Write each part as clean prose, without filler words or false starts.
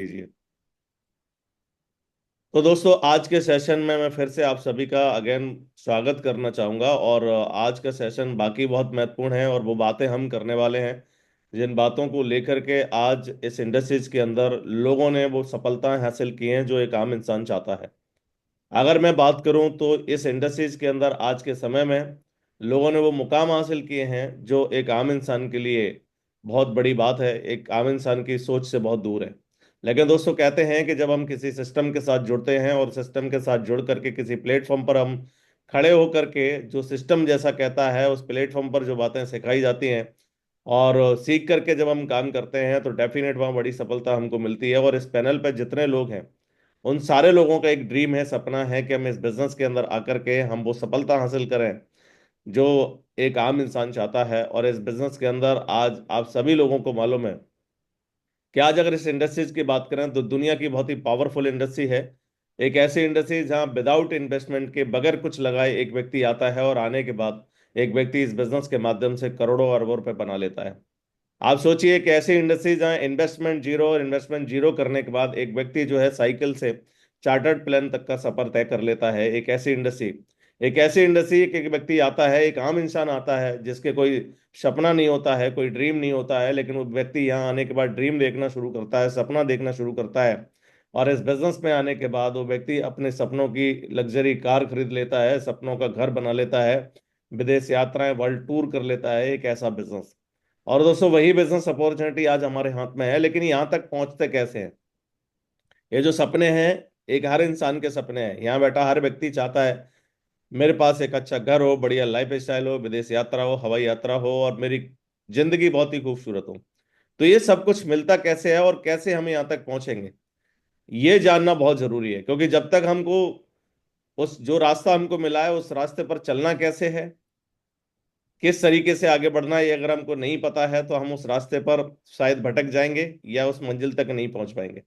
कीजिए। तो दोस्तों, आज के सेशन में मैं फिर से आप सभी का अगेन स्वागत करना चाहूँगा। और आज का सेशन बाकी बहुत महत्वपूर्ण है और वो बातें हम करने वाले हैं जिन बातों को लेकर के आज इस इंडस्ट्रीज के अंदर लोगों ने वो सफलताएं हासिल की हैं जो एक आम इंसान चाहता है। अगर मैं बात करूं तो इस इंडस्ट्रीज के अंदर आज के समय में लोगों ने वो मुकाम हासिल किए हैं जो एक आम इंसान के लिए बहुत बड़ी बात है, एक आम इंसान की सोच से बहुत दूर है। लेकिन दोस्तों, कहते हैं कि जब हम किसी सिस्टम के साथ जुड़ते हैं और सिस्टम के साथ जुड़ करके किसी प्लेटफॉर्म पर हम खड़े होकर के जो सिस्टम जैसा कहता है उस प्लेटफॉर्म पर जो बातें सिखाई जाती हैं और सीख करके जब हम काम करते हैं तो डेफिनेट वहाँ बड़ी सफलता हमको मिलती है। और इस पैनल पर जितने लोग हैं उन सारे लोगों का एक ड्रीम है, सपना है कि हम इस बिजनेस के अंदर आकर के हम वो सफलता हासिल करें जो एक आम इंसान चाहता है। और इस बिजनेस के अंदर आज आप सभी लोगों को मालूम है कि आज अगर इस इंडस्ट्रीज की बात करें तो दुनिया की बहुत ही पावरफुल इंडस्ट्री है। एक ऐसी इंडस्ट्री जहां विदाउट इन्वेस्टमेंट के बगैर कुछ लगाए एक व्यक्ति आता है और आने के बाद एक व्यक्ति इस बिजनेस के माध्यम से करोड़ों अरबों रुपए बना लेता है। आप सोचिए कि ऐसी इंडस्ट्री जहां इन्वेस्टमेंट जीरो और इन्वेस्टमेंट जीरो करने के बाद एक व्यक्ति जो है साइकिल से चार्टर्ड प्लान तक का सफर तय कर लेता है। एक ऐसी इंडस्ट्री कि एक व्यक्ति आता है, एक आम इंसान आता है जिसके कोई सपना नहीं होता है, कोई ड्रीम नहीं होता है, लेकिन वो व्यक्ति यहाँ आने के बाद ड्रीम देखना शुरू करता है, सपना देखना शुरू करता है। और इस बिजनेस में आने के बाद वो व्यक्ति अपने सपनों की लग्जरी कार खरीद लेता है, सपनों का घर बना लेता है, विदेश यात्राएं, वर्ल्ड टूर कर लेता है। एक ऐसा बिजनेस। और दोस्तों, वही बिजनेस अपॉर्चुनिटी आज हमारे हाथ में है, लेकिन यहाँ तक पहुंचते कैसे हैं? ये जो सपने हैं, एक हर इंसान के सपने हैं। यहाँ बैठा हर व्यक्ति चाहता है मेरे पास एक अच्छा घर हो, बढ़िया लाइफ स्टाइल हो, विदेश यात्रा हो, हवाई यात्रा हो और मेरी जिंदगी बहुत ही खूबसूरत हो। तो ये सब कुछ मिलता कैसे है और कैसे हम यहाँ तक पहुंचेंगे, ये जानना बहुत जरूरी है। क्योंकि जब तक हमको उस जो रास्ता हमको मिला है उस रास्ते पर चलना कैसे है, किस तरीके से आगे बढ़ना है, ये अगर हमको नहीं पता है तो हम उस रास्ते पर शायद भटक जाएंगे या उस मंजिल तक नहीं पहुंच पाएंगे।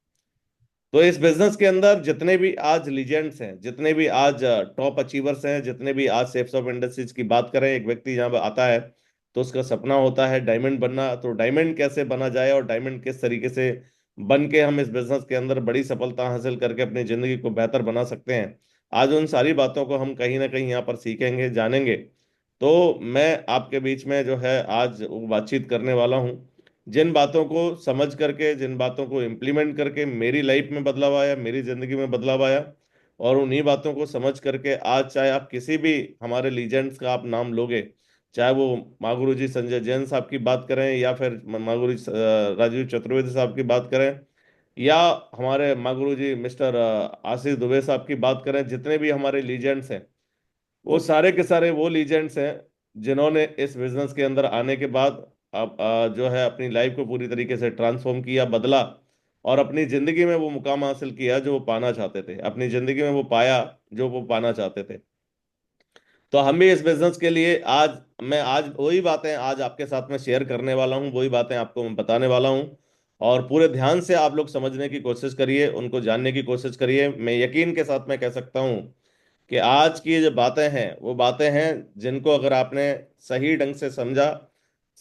तो इस बिजनेस के अंदर जितने भी आज लीजेंड्स हैं, जितने भी आज टॉप अचीवर्स हैं, जितने भी आज सेफ्स ऑफ इंडस्ट्रीज की बात करें, एक व्यक्ति जहाँ पे आता है तो उसका सपना होता है डायमंड बनना। तो डायमंड कैसे बना जाए और डायमंड किस तरीके से बन के हम इस बिजनेस के अंदर बड़ी सफलता हासिल करके अपनी जिंदगी को बेहतर बना सकते हैं, आज उन सारी बातों को हम कहीं ना कहीं यहाँ पर सीखेंगे, जानेंगे। तो मैं आपके बीच में जो है आज वो बातचीत करने वाला हूँ जिन बातों को समझ करके, जिन बातों को इम्प्लीमेंट करके मेरी लाइफ में बदलाव आया, मेरी जिंदगी में बदलाव आया। और उन्हीं बातों को समझ करके आज चाहे आप किसी भी हमारे लीजेंड्स का आप नाम लोगे, चाहे वो माँ गुरु जी संजय जैन साहब की बात करें या फिर माँ गुरु जी राजीव चतुर्वेदी साहब की बात करें या हमारे माँ गुरु जी मिस्टर आशीष दुबे साहब की बात करें, जितने भी हमारे लीजेंड्स हैं वो सारे के सारे वो लीजेंड्स हैं जिन्होंने इस बिजनेस के अंदर आने के बाद अब जो है अपनी लाइफ को पूरी तरीके से ट्रांसफॉर्म किया, बदला और अपनी जिंदगी में वो मुकाम हासिल किया जो वो पाना चाहते थे, अपनी जिंदगी में वो पाया जो वो पाना चाहते थे। तो हम भी इस बिजनेस के लिए आज वही बातें आज आपके साथ में शेयर करने वाला हूँ, वही बातें आपको मैं बताने वाला हूँ। और पूरे ध्यान से आप लोग समझने की कोशिश करिए, उनको जानने की कोशिश करिए। मैं यकीन के साथ मैं कह सकता हूँ कि आज की जो बातें हैं वो बातें हैं जिनको अगर आपने सही ढंग से समझा,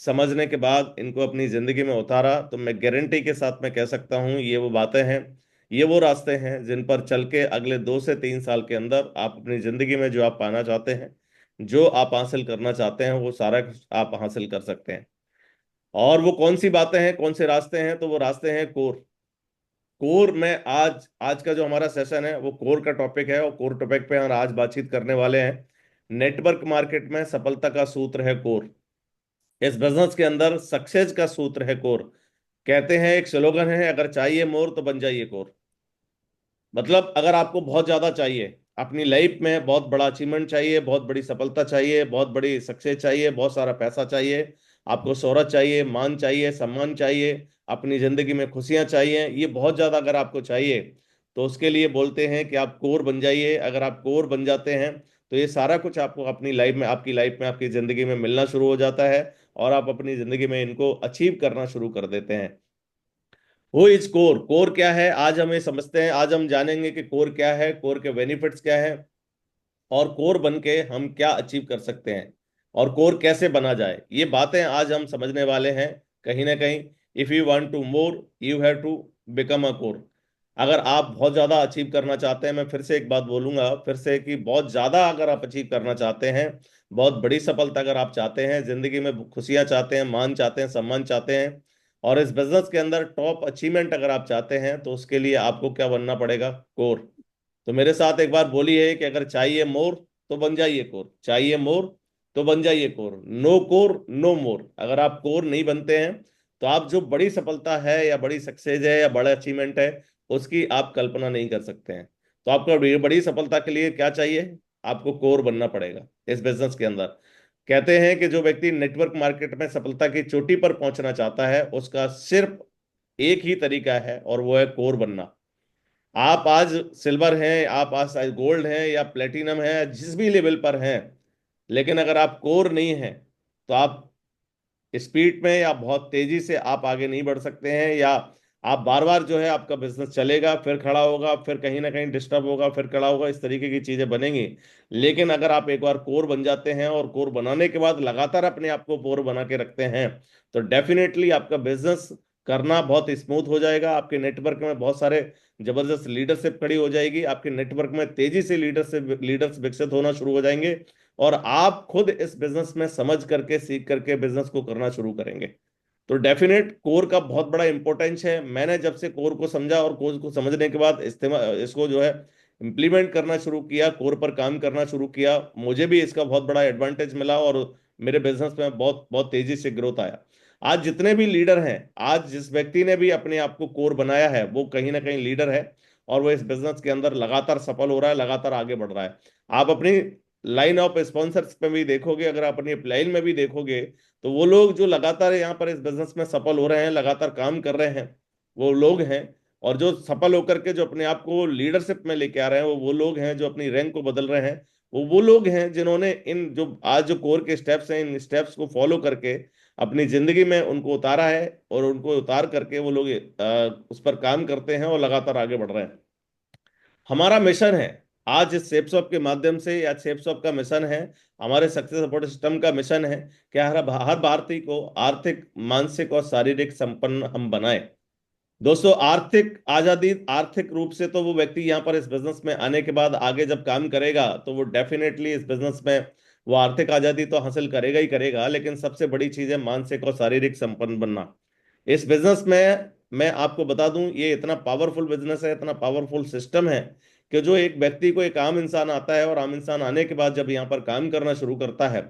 समझने के बाद इनको अपनी जिंदगी में उतारा, तो मैं गारंटी के साथ मैं कह सकता हूँ ये वो बातें हैं, ये वो रास्ते हैं जिन पर चल के अगले 2 से 3 साल के अंदर आप अपनी जिंदगी में जो आप पाना चाहते हैं, जो आप हासिल करना चाहते हैं, वो सारा कुछ आप हासिल कर सकते हैं। और वो कौन सी बातें हैं, कौन से रास्ते हैं? तो वो रास्ते हैं कोर। कोर में आज आज का जो हमारा सेशन है वो कोर का टॉपिक है और कोर टॉपिक पे हम आज बातचीत करने वाले हैं। नेटवर्क मार्केट में सफलता का सूत्र है कोर। इस बिजनेस के अंदर सक्सेस का सूत्र है कोर। कहते हैं, एक स्लोगन है, अगर चाहिए मोर तो बन जाइए कोर। मतलब अगर आपको बहुत ज्यादा चाहिए, अपनी लाइफ में बहुत बड़ा अचीवमेंट चाहिए, बहुत बड़ी सफलता चाहिए, बहुत बड़ी सक्सेस चाहिए, बहुत सारा पैसा चाहिए, आपको शोहरत चाहिए, मान चाहिए, सम्मान चाहिए, अपनी जिंदगी में खुशियां चाहिए, ये बहुत ज्यादा अगर आपको चाहिए तो उसके लिए बोलते हैं कि आप कोर बन जाइए। अगर आप कोर बन जाते हैं तो ये सारा कुछ आपको अपनी लाइफ में, आपकी लाइफ में, आपकी जिंदगी में मिलना शुरू हो जाता है और आप अपनी जिंदगी में इनको अचीव करना शुरू कर देते हैं। वो इज कोर। कोर क्या है आज हमें समझते हैं, आज हम जानेंगे कि कोर क्या है, कोर के बेनिफिट्स क्या है और कोर बन के हम क्या अचीव कर सकते हैं और कोर कैसे बना जाए, ये बातें आज हम समझने वाले हैं। कहीं ना कहीं if you want to more you have to become a core. अगर आप बहुत ज्यादा अचीव करना चाहते हैं, मैं फिर से एक बात बोलूंगा फिर से कि बहुत ज्यादा अगर आप अचीव करना चाहते हैं, बहुत बड़ी सफलता अगर आप चाहते हैं, जिंदगी में खुशियां चाहते हैं, मान चाहते हैं, सम्मान चाहते हैं, और इस बिजनेस के अंदर टॉप अचीवमेंट अगर आप चाहते हैं, तो उसके लिए आपको क्या बनना पड़ेगा? कोर। तो मेरे साथ एक बार बोलिए कि अगर चाहिए मोर तो बन जाइए कोर, चाहिए मोर तो बन जाइए कोर, नो कोर नो मोर। अगर आप कोर नहीं बनते हैं, तो आप जो बड़ी सफलता है या बड़ी सक्सेस है या बड़ा अचीवमेंट है, उसकी आप कल्पना नहीं कर सकते हैं। तो आपको बड़ी सफलता के लिए क्या चाहिए? आपको कोर बनना पड़ेगा इस बिजनेस के अंदर। कहते हैं कि जो व्यक्ति नेटवर्क मार्केट में सफलता की चोटी पर पहुंचना चाहता है, उसका सिर्फ एक ही तरीका है, और वो है कोर बनना। आप आज सिल्वर हैं, आप आज गोल्ड हैं या प्लेटिनम हैं, जिस भी लेवल पर हैं, लेकिन अगर आप कोर नहीं हैं, तो आप स्पीड में या बहुत तेजी से आप आगे नहीं बढ़ सकते हैं। या आप बार बार जो है, आपका बिजनेस चलेगा, फिर खड़ा होगा, फिर कहीं ना कहीं डिस्टर्ब होगा, फिर खड़ा होगा, इस तरीके की चीजें बनेंगी। लेकिन अगर आप एक बार कोर बन जाते हैं, और कोर बनाने के बाद लगातार अपने आप को कोर बना के रखते हैं, तो डेफिनेटली आपका बिजनेस करना बहुत स्मूथ हो जाएगा। आपके नेटवर्क में बहुत सारे जबरदस्त लीडरशिप खड़ी हो जाएगी, आपके नेटवर्क में तेजी से लीडर्स विकसित होना शुरू हो जाएंगे, और आप खुद इस बिजनेस में समझ करके, सीख करके बिजनेस को करना शुरू करेंगे। तो डेफिनेट कोर का बहुत बड़ा इंपॉर्टेंस है। मैंने जब से कोर को समझा, और कोर को समझने के बाद इस्तेमाल इसको जो है इम्प्लीमेंट करना शुरू किया, कोर पर काम करना शुरू किया, मुझे भी इसका बहुत बड़ा एडवांटेज मिला, और मेरे बिजनेस में बहुत बहुत तेजी से ग्रोथ आया। आज जितने भी लीडर हैं, आज जिस व्यक्ति ने भी अपने आप को कोर बनाया है, वो कहीं ना कहीं लीडर है, और वो इस बिजनेस के अंदर लगातार सफल हो रहा है, लगातार आगे बढ़ रहा है। आप अपनी लाइन ऑफ स्पॉन्सर्स में भी देखोगे, अगर आप अपनी लाइन में भी देखोगे, तो वो लोग जो लगातार यहाँ पर इस बिजनेस में सफल हो रहे हैं, लगातार काम कर रहे हैं, वो लोग हैं। और जो सफल होकर के जो अपने आप को लीडरशिप में लेके आ रहे हैं, वो लोग हैं। जो अपनी रैंक को बदल रहे हैं, वो लोग हैं जिन्होंने इन जो आज जो कोर के स्टेप्स हैं, इन स्टेप्स को फॉलो करके अपनी जिंदगी में उनको उतारा है, और उनको उतार करके वो लोग उस पर काम करते हैं और लगातार आगे बढ़ रहे हैं। हमारा मिशन है आज इस सेप्सॉप के माध्यम से, या सेप्सॉप का मिशन है, हमारे सक्सेस सपोर्ट सिस्टम का मिशन है कि हर भारतीय को आर्थिक, मानसिक और शारीरिक संपन्न हम बनाए। दोस्तों, आर्थिक आजादी, आर्थिक रूप से तो वो व्यक्ति यहाँ पर इस बिजनेस में आने के बाद आगे जब काम करेगा, तो वो डेफिनेटली इस बिजनेस में वो आर्थिक आजादी तो हासिल करेगा ही करेगा, लेकिन सबसे बड़ी चीज है मानसिक और शारीरिक संपन्न बनना। इस बिजनेस में मैं आपको बता दूं, ये इतना पावरफुल बिजनेस है, इतना पावरफुल सिस्टम है, कि जो एक व्यक्ति को, एक आम इंसान आता है, और आम इंसान आने के बाद जब यहाँ पर काम करना शुरू करता है,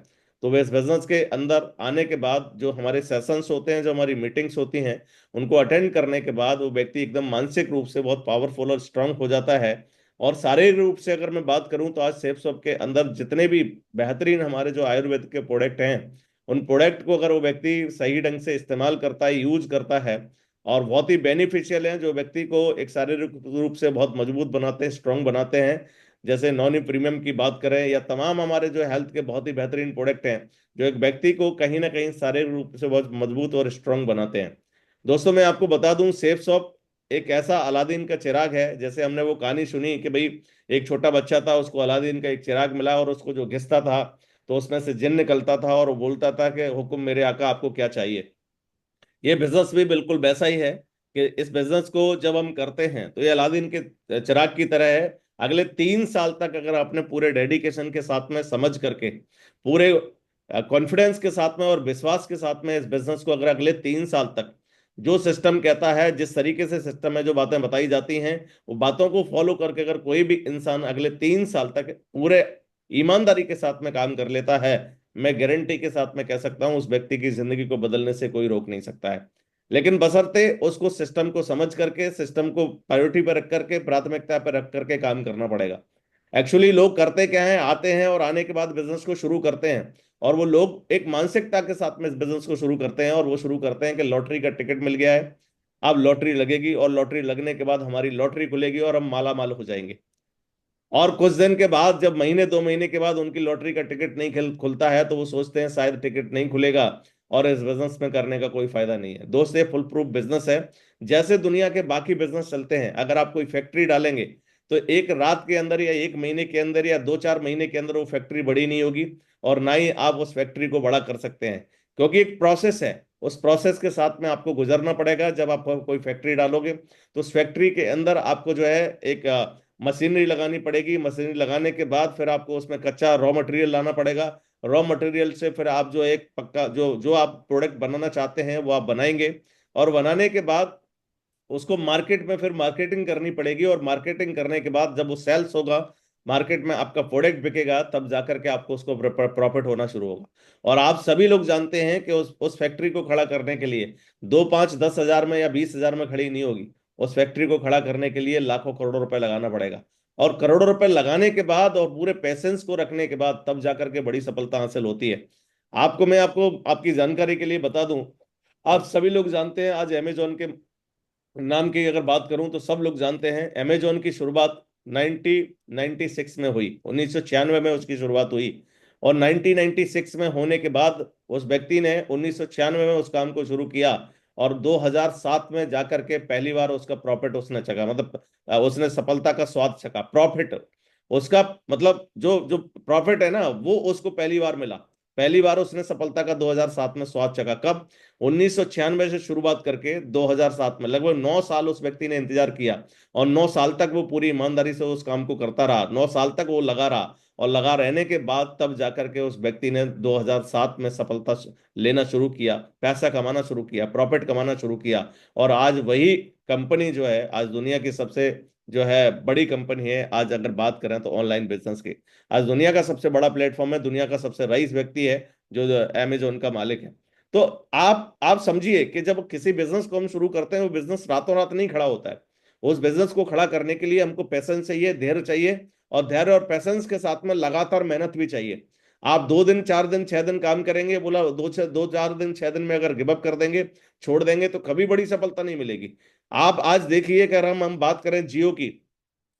तो वे इस बिजनेस के अंदर आने के बाद जो हमारे सेशंस होते हैं, जो हमारी मीटिंग्स होती हैं, उनको अटेंड करने के बाद वो व्यक्ति एकदम मानसिक रूप से बहुत पावरफुल और स्ट्रांग हो जाता है। और शारीरिक रूप से अगर मैं बात करूं, तो आज सेफ शॉप के अंदर जितने भी बेहतरीन हमारे जो आयुर्वेद के प्रोडक्ट हैं, उन प्रोडक्ट को अगर वो व्यक्ति सही ढंग से इस्तेमाल करता है, यूज करता है, और बहुत ही बेनिफिशियल हैं, जो व्यक्ति को एक शारीरिक रूप से बहुत मजबूत बनाते हैं, स्ट्रांग बनाते हैं। जैसे नॉन प्रीमियम की बात करें, या तमाम हमारे जो हेल्थ के बहुत ही बेहतरीन प्रोडक्ट हैं, जो एक व्यक्ति को कहीं ना कहीं शारीरिक रूप से बहुत मजबूत और स्ट्रांग बनाते हैं। दोस्तों, मैं आपको बता दूं, सेफ शॉप एक ऐसा अलादीन का चिराग है। जैसे हमने वो कहानी सुनी कि भाई, एक छोटा बच्चा था, उसको अलादीन का एक चिराग मिला, और उसको जो घिसता था, तो उसमें से जिन निकलता था, और वो बोलता था कि हुक्म मेरे आका, आपको क्या चाहिए। ये बिजनेस भी बिल्कुल वैसा ही है, कि इस बिजनेस को जब हम करते हैं, तो ये अलादीन के चिराग की तरह है। अगले 3 साल तक अगर आपने पूरे डेडिकेशन के साथ में, समझ करके, पूरे कॉन्फिडेंस के साथ में और विश्वास के साथ में इस बिजनेस को, अगर अगले 3 साल तक जो सिस्टम कहता है, जिस तरीके से सिस्टम में जो बातें बताई जाती हैं, वो बातों को फॉलो करके अगर कोई भी इंसान अगले 3 साल तक पूरे ईमानदारी के साथ में काम कर लेता है, मैं गारंटी के साथ में कह सकता हूं, उस व्यक्ति की जिंदगी को बदलने से कोई रोक नहीं सकता है। लेकिन बशर्ते उसको सिस्टम को समझ करके, सिस्टम को प्रायोरिटी पर रख करके, प्राथमिकता पर रख करके काम करना पड़ेगा। एक्चुअली लोग करते क्या है, आते हैं और आने के बाद बिजनेस को शुरू करते हैं, और वो लोग एक मानसिकता के साथ में इस बिजनेस को शुरू करते हैं, और वो शुरू करते हैं कि लॉटरी का टिकट मिल गया है, अब लॉटरी लगेगी, और लॉटरी लगने के बाद हमारी लॉटरी खुलेगी और हम माला माल हो जाएंगे। और कुछ दिन के बाद, जब महीने 2 महीने के बाद उनकी लॉटरी का टिकट नहीं खुलता है, तो वो सोचते हैं शायद टिकट नहीं खुलेगा, और इस बिजनेस में करने का कोई फायदा नहीं है। दोस्त, ये फुल प्रूफ बिजनेस है। जैसे दुनिया के बाकी बिजनेस चलते हैं, अगर आप कोई फैक्ट्री डालेंगे, तो एक रात के अंदर या एक महीने के अंदर या 2-4 महीने के अंदर वो फैक्ट्री बड़ी नहीं होगी, और ना ही आप उस फैक्ट्री को बड़ा कर सकते हैं, क्योंकि एक प्रोसेस है। उस प्रोसेस के साथ में आपको गुजरना पड़ेगा। जब आप कोई फैक्ट्री डालोगे तो उस फैक्ट्री के अंदर आपको जो है एक मशीनरी लगानी पड़ेगी। मशीनरी लगाने के बाद फिर आपको उसमें कच्चा रॉ मटेरियल लाना पड़ेगा। रॉ मटेरियल से फिर आप जो एक पक्का जो जो आप प्रोडक्ट बनाना चाहते हैं वो आप बनाएंगे। और बनाने के बाद उसको मार्केट में फिर मार्केटिंग करनी पड़ेगी। और मार्केटिंग करने के बाद जब वो सेल्स होगा, मार्केट में आपका प्रोडक्ट बिकेगा, तब जाकर के आपको उसको प्रॉफिट होना शुरू होगा। और आप सभी लोग जानते हैं कि उस फैक्ट्री को खड़ा करने के लिए 2 5 10 हजार में या 20 हजार में खड़ी नहीं होगी। उस फैक्ट्री को खड़ा करने के लिए लाखों करोड़ों रुपए लगाना पड़ेगा। और करोड़ों रुपए लगाने के बाद और पूरे पेशेंस को रखने के बाद तब जाकर के बड़ी सफलता हासिल होती है। मैं आपको आपकी जानकारी के लिए बता दूं, आप सभी लोग जानते हैं आज अमेजोन के नाम की अगर बात करूं तो सब लोग जानते हैं अमेजोन की शुरुआत 1996 में हुई। 1996 में उसकी शुरुआत हुई। और 1996 में होने के बाद उस व्यक्ति ने 1996 में उस काम को शुरू किया। और 2007 में जाकर के पहली बार उसका प्रॉफिट उसने चखा, मतलब उसने सफलता का स्वाद चखा। प्रॉफिट उसका मतलब जो जो प्रॉफिट है ना वो उसको पहली बार मिला। पहली बार उसने सफलता का 2007 में स्वाद चखा। कब? 1996 से शुरुआत करके 2007 में लगभग 9 साल उस व्यक्ति ने इंतजार किया। और 9 साल तक वो पूरी ईमानदारी से उस काम को करता रहा। 9 साल तक वो लगा रहा। और लगा रहने के बाद तब जाकर के उस व्यक्ति ने 2007 में सफलता लेना शुरू किया, पैसा कमाना शुरू किया, प्रॉफिट कमाना शुरू किया। और आज वही कंपनी जो है आज दुनिया की सबसे जो है बड़ी कंपनी है। आज अगर बात करें तो ऑनलाइन बिजनेस की, आज दुनिया का सबसे बड़ा प्लेटफॉर्म है। दुनिया का सबसे रईस व्यक्ति है जो अमेजोन का मालिक है। तो आप समझिए कि जब किसी बिजनेस को हम शुरू करते हैं वो बिजनेस रातों रात नहीं खड़ा होता है। उस बिजनेस को खड़ा करने के लिए हमको पैसेंस चाहिए, धैर्य चाहिए। और धैर्य और पैसेंस के साथ में लगातार मेहनत भी चाहिए। आप 2 दिन 4 दिन 6 दिन काम करेंगे, बोला 2 4 दिन 6 दिन में अगर गिव अप कर देंगे, छोड़ देंगे, तो कभी बड़ी सफलता नहीं मिलेगी। आप आज देखिए कि अगर हम बात करें जियो की,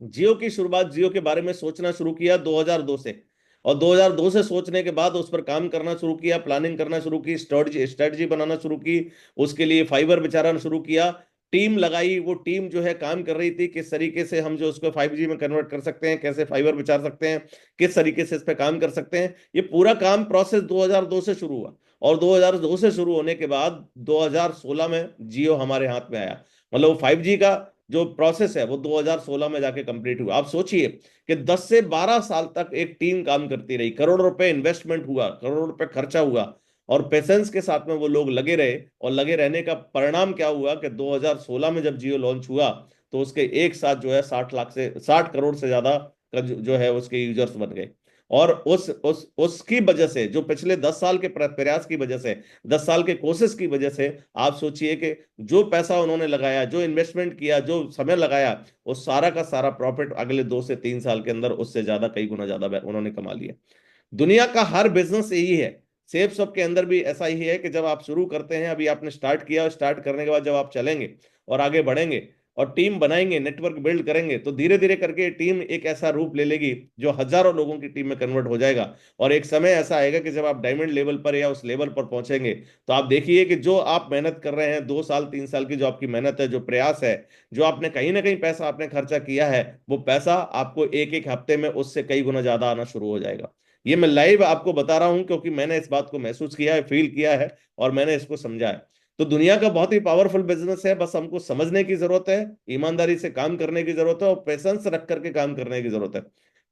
जियो की शुरुआत, जियो के बारे में सोचना शुरू किया 2002 से। और 2002 से सोचने के बाद उस पर काम करना शुरू किया, प्लानिंग करना शुरू की, स्ट्रेटजी स्ट्रेटजी बनाना शुरू की। उसके लिए फाइबर बिछाना शुरू किया, टीम लगाई। वो टीम जो है काम कर रही थी किस तरीके से हम जो उसको 5G में कन्वर्ट कर सकते हैं, कैसे फाइबर बिछा सकते हैं, किस तरीके से इस पे काम कर सकते हैं। ये पूरा काम प्रोसेस 2002 से शुरू हुआ। और 2002 से शुरू होने के बाद 2016 में जियो हमारे हाथ में आया। मतलब वो 5G का जो प्रोसेस है वो 2016 में जाके कंप्लीट हुआ। आप सोचिए कि 10 से 12 साल तक एक टीम काम करती रही, करोड़ों रुपए इन्वेस्टमेंट हुआ, करोड़ों रुपए खर्चा हुआ। और पेशेंस के साथ में वो लोग लगे रहे। और लगे रहने का परिणाम क्या हुआ कि 2016 में जब जियो लॉन्च हुआ तो उसके एक साथ जो है 60 करोड़ से ज्यादा का जो है उसके यूजर्स बन गए। और उस उसकी वजह से, जो पिछले 10 साल के प्रयास की वजह से, 10 साल के कोशिश की वजह से, आप सोचिए कि जो पैसा उन्होंने लगाया, जो इन्वेस्टमेंट किया, जो समय लगाया, वो सारा का सारा प्रॉफिट अगले 2 से 3 साल के अंदर उससे ज्यादा, कई गुना ज्यादा उन्होंने कमा लिया। दुनिया का हर बिजनेस यही है। सेफ सब के अंदर भी ऐसा ही है कि जब आप शुरू करते हैं, अभी आपने स्टार्ट किया, स्टार्ट करने के बाद जब आप चलेंगे और आगे बढ़ेंगे और टीम बनाएंगे, नेटवर्क बिल्ड करेंगे, तो धीरे धीरे करके टीम एक ऐसा रूप ले लेगी जो हजारों लोगों की टीम में कन्वर्ट हो जाएगा। और एक समय ऐसा आएगा कि जब आप डायमंड लेवल पर या उस लेवल पर पहुंचेंगे तो आप देखिए कि जो आप मेहनत कर रहे हैं, 2 साल 3 साल की जो आपकी मेहनत है, जो प्रयास है, जो आपने कहीं ना कहीं पैसा आपने खर्चा किया है, वो पैसा आपको एक एक हफ्ते में उससे कई गुना ज्यादा आना शुरू हो जाएगा। ये मैं लाइव आपको बता रहा हूं क्योंकि मैंने इस बात को महसूस किया है, फील किया है, और मैंने इसको समझा है। तो दुनिया का बहुत ही पावरफुल बिजनेस है, बस हमको समझने की जरूरत है, ईमानदारी से काम करने की जरूरत है, और पेशेंस रख करके काम करने की जरूरत है।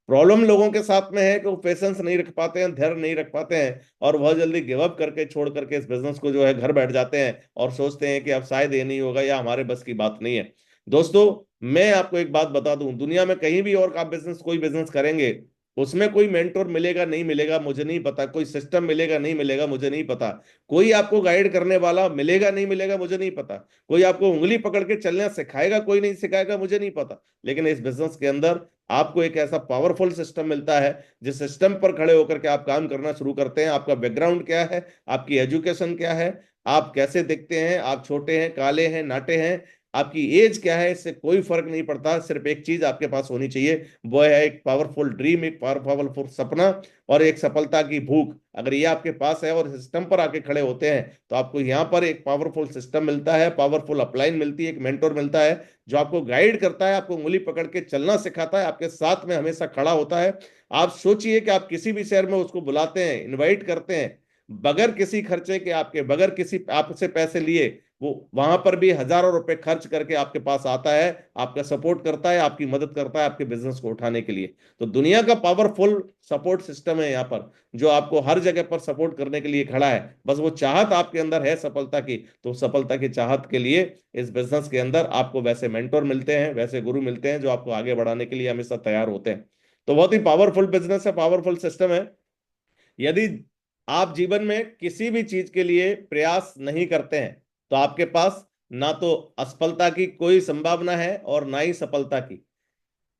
प्रॉब्लम लोगों के साथ में है कि वो पेशेंस नहीं रख पाते हैं, धैर्य नहीं रख पाते हैं, और बहुत जल्दी गिव अप करके छोड़ करके इस बिजनेस को जो है घर बैठ जाते हैं और सोचते हैं कि अब शायद ये नहीं होगा या हमारे बस की बात नहीं है। दोस्तों, मैं आपको एक बात बता दूं, दुनिया में कहीं भी और आप बिजनेस, कोई बिजनेस करेंगे, उसमें कोई मेंटोर मिलेगा नहीं मिलेगा मुझे नहीं पता, कोई सिस्टम मिलेगा नहीं मिलेगा मुझे नहीं पता, कोई आपको गाइड करने वाला मिलेगा नहीं मिलेगा मुझे नहीं पता, कोई आपको उंगली पकड़ के चलना सिखाएगा कोई नहीं सिखाएगा मुझे नहीं पता। लेकिन इस बिजनेस के अंदर आपको एक ऐसा पावरफुल सिस्टम मिलता है जिस सिस्टम पर खड़े होकर के आप काम करना शुरू करते हैं। आपका बैकग्राउंड क्या है, आपकी एजुकेशन क्या है, आप कैसे दिखते हैं, आप छोटे हैं, काले हैं, नाटे हैं, आपकी एज क्या है, इससे कोई फर्क नहीं पड़ता। सिर्फ एक चीज आपके पास होनी चाहिए, वो है एक पावरफुल ड्रीम, एक पावरफुल सपना, और एक सफलता की भूख। अगर ये आपके पास है और सिस्टम पर आके खड़े होते हैं तो आपको यहाँ पर एक पावरफुल सिस्टम मिलता है, पावरफुल अपलाइन मिलती है, एक मेंटोर मिलता है जो आपको गाइड करता है, आपको उंगली पकड़ के चलना सिखाता है, आपके साथ में हमेशा खड़ा होता है। आप सोचिए कि आप किसी भी शहर में उसको बुलाते हैं, इनवाइट करते हैं, बगैर किसी खर्चे के, आपके बगैर किसी आपसे पैसे लिए, वो वहां पर भी हजारों रुपए खर्च करके आपके पास आता है, आपका सपोर्ट करता है, आपकी मदद करता है आपके बिजनेस को उठाने के लिए। तो दुनिया का पावरफुल सपोर्ट सिस्टम है यहाँ पर, जो आपको हर जगह पर सपोर्ट करने के लिए खड़ा है। बस वो चाहत आपके अंदर है सफलता की, तो सफलता की चाहत के लिए इस बिजनेस के अंदर आपको वैसे मेंटोर मिलते हैं, वैसे गुरु मिलते हैं जो आपको आगे बढ़ाने के लिए हमेशा तैयार होते हैं। तो बहुत ही पावरफुल बिजनेस है, पावरफुल सिस्टम है। यदि आप जीवन में किसी भी चीज के लिए प्रयास नहीं करते हैं, तो आपके पास ना तो असफलता की कोई संभावना है और ना ही सफलता की।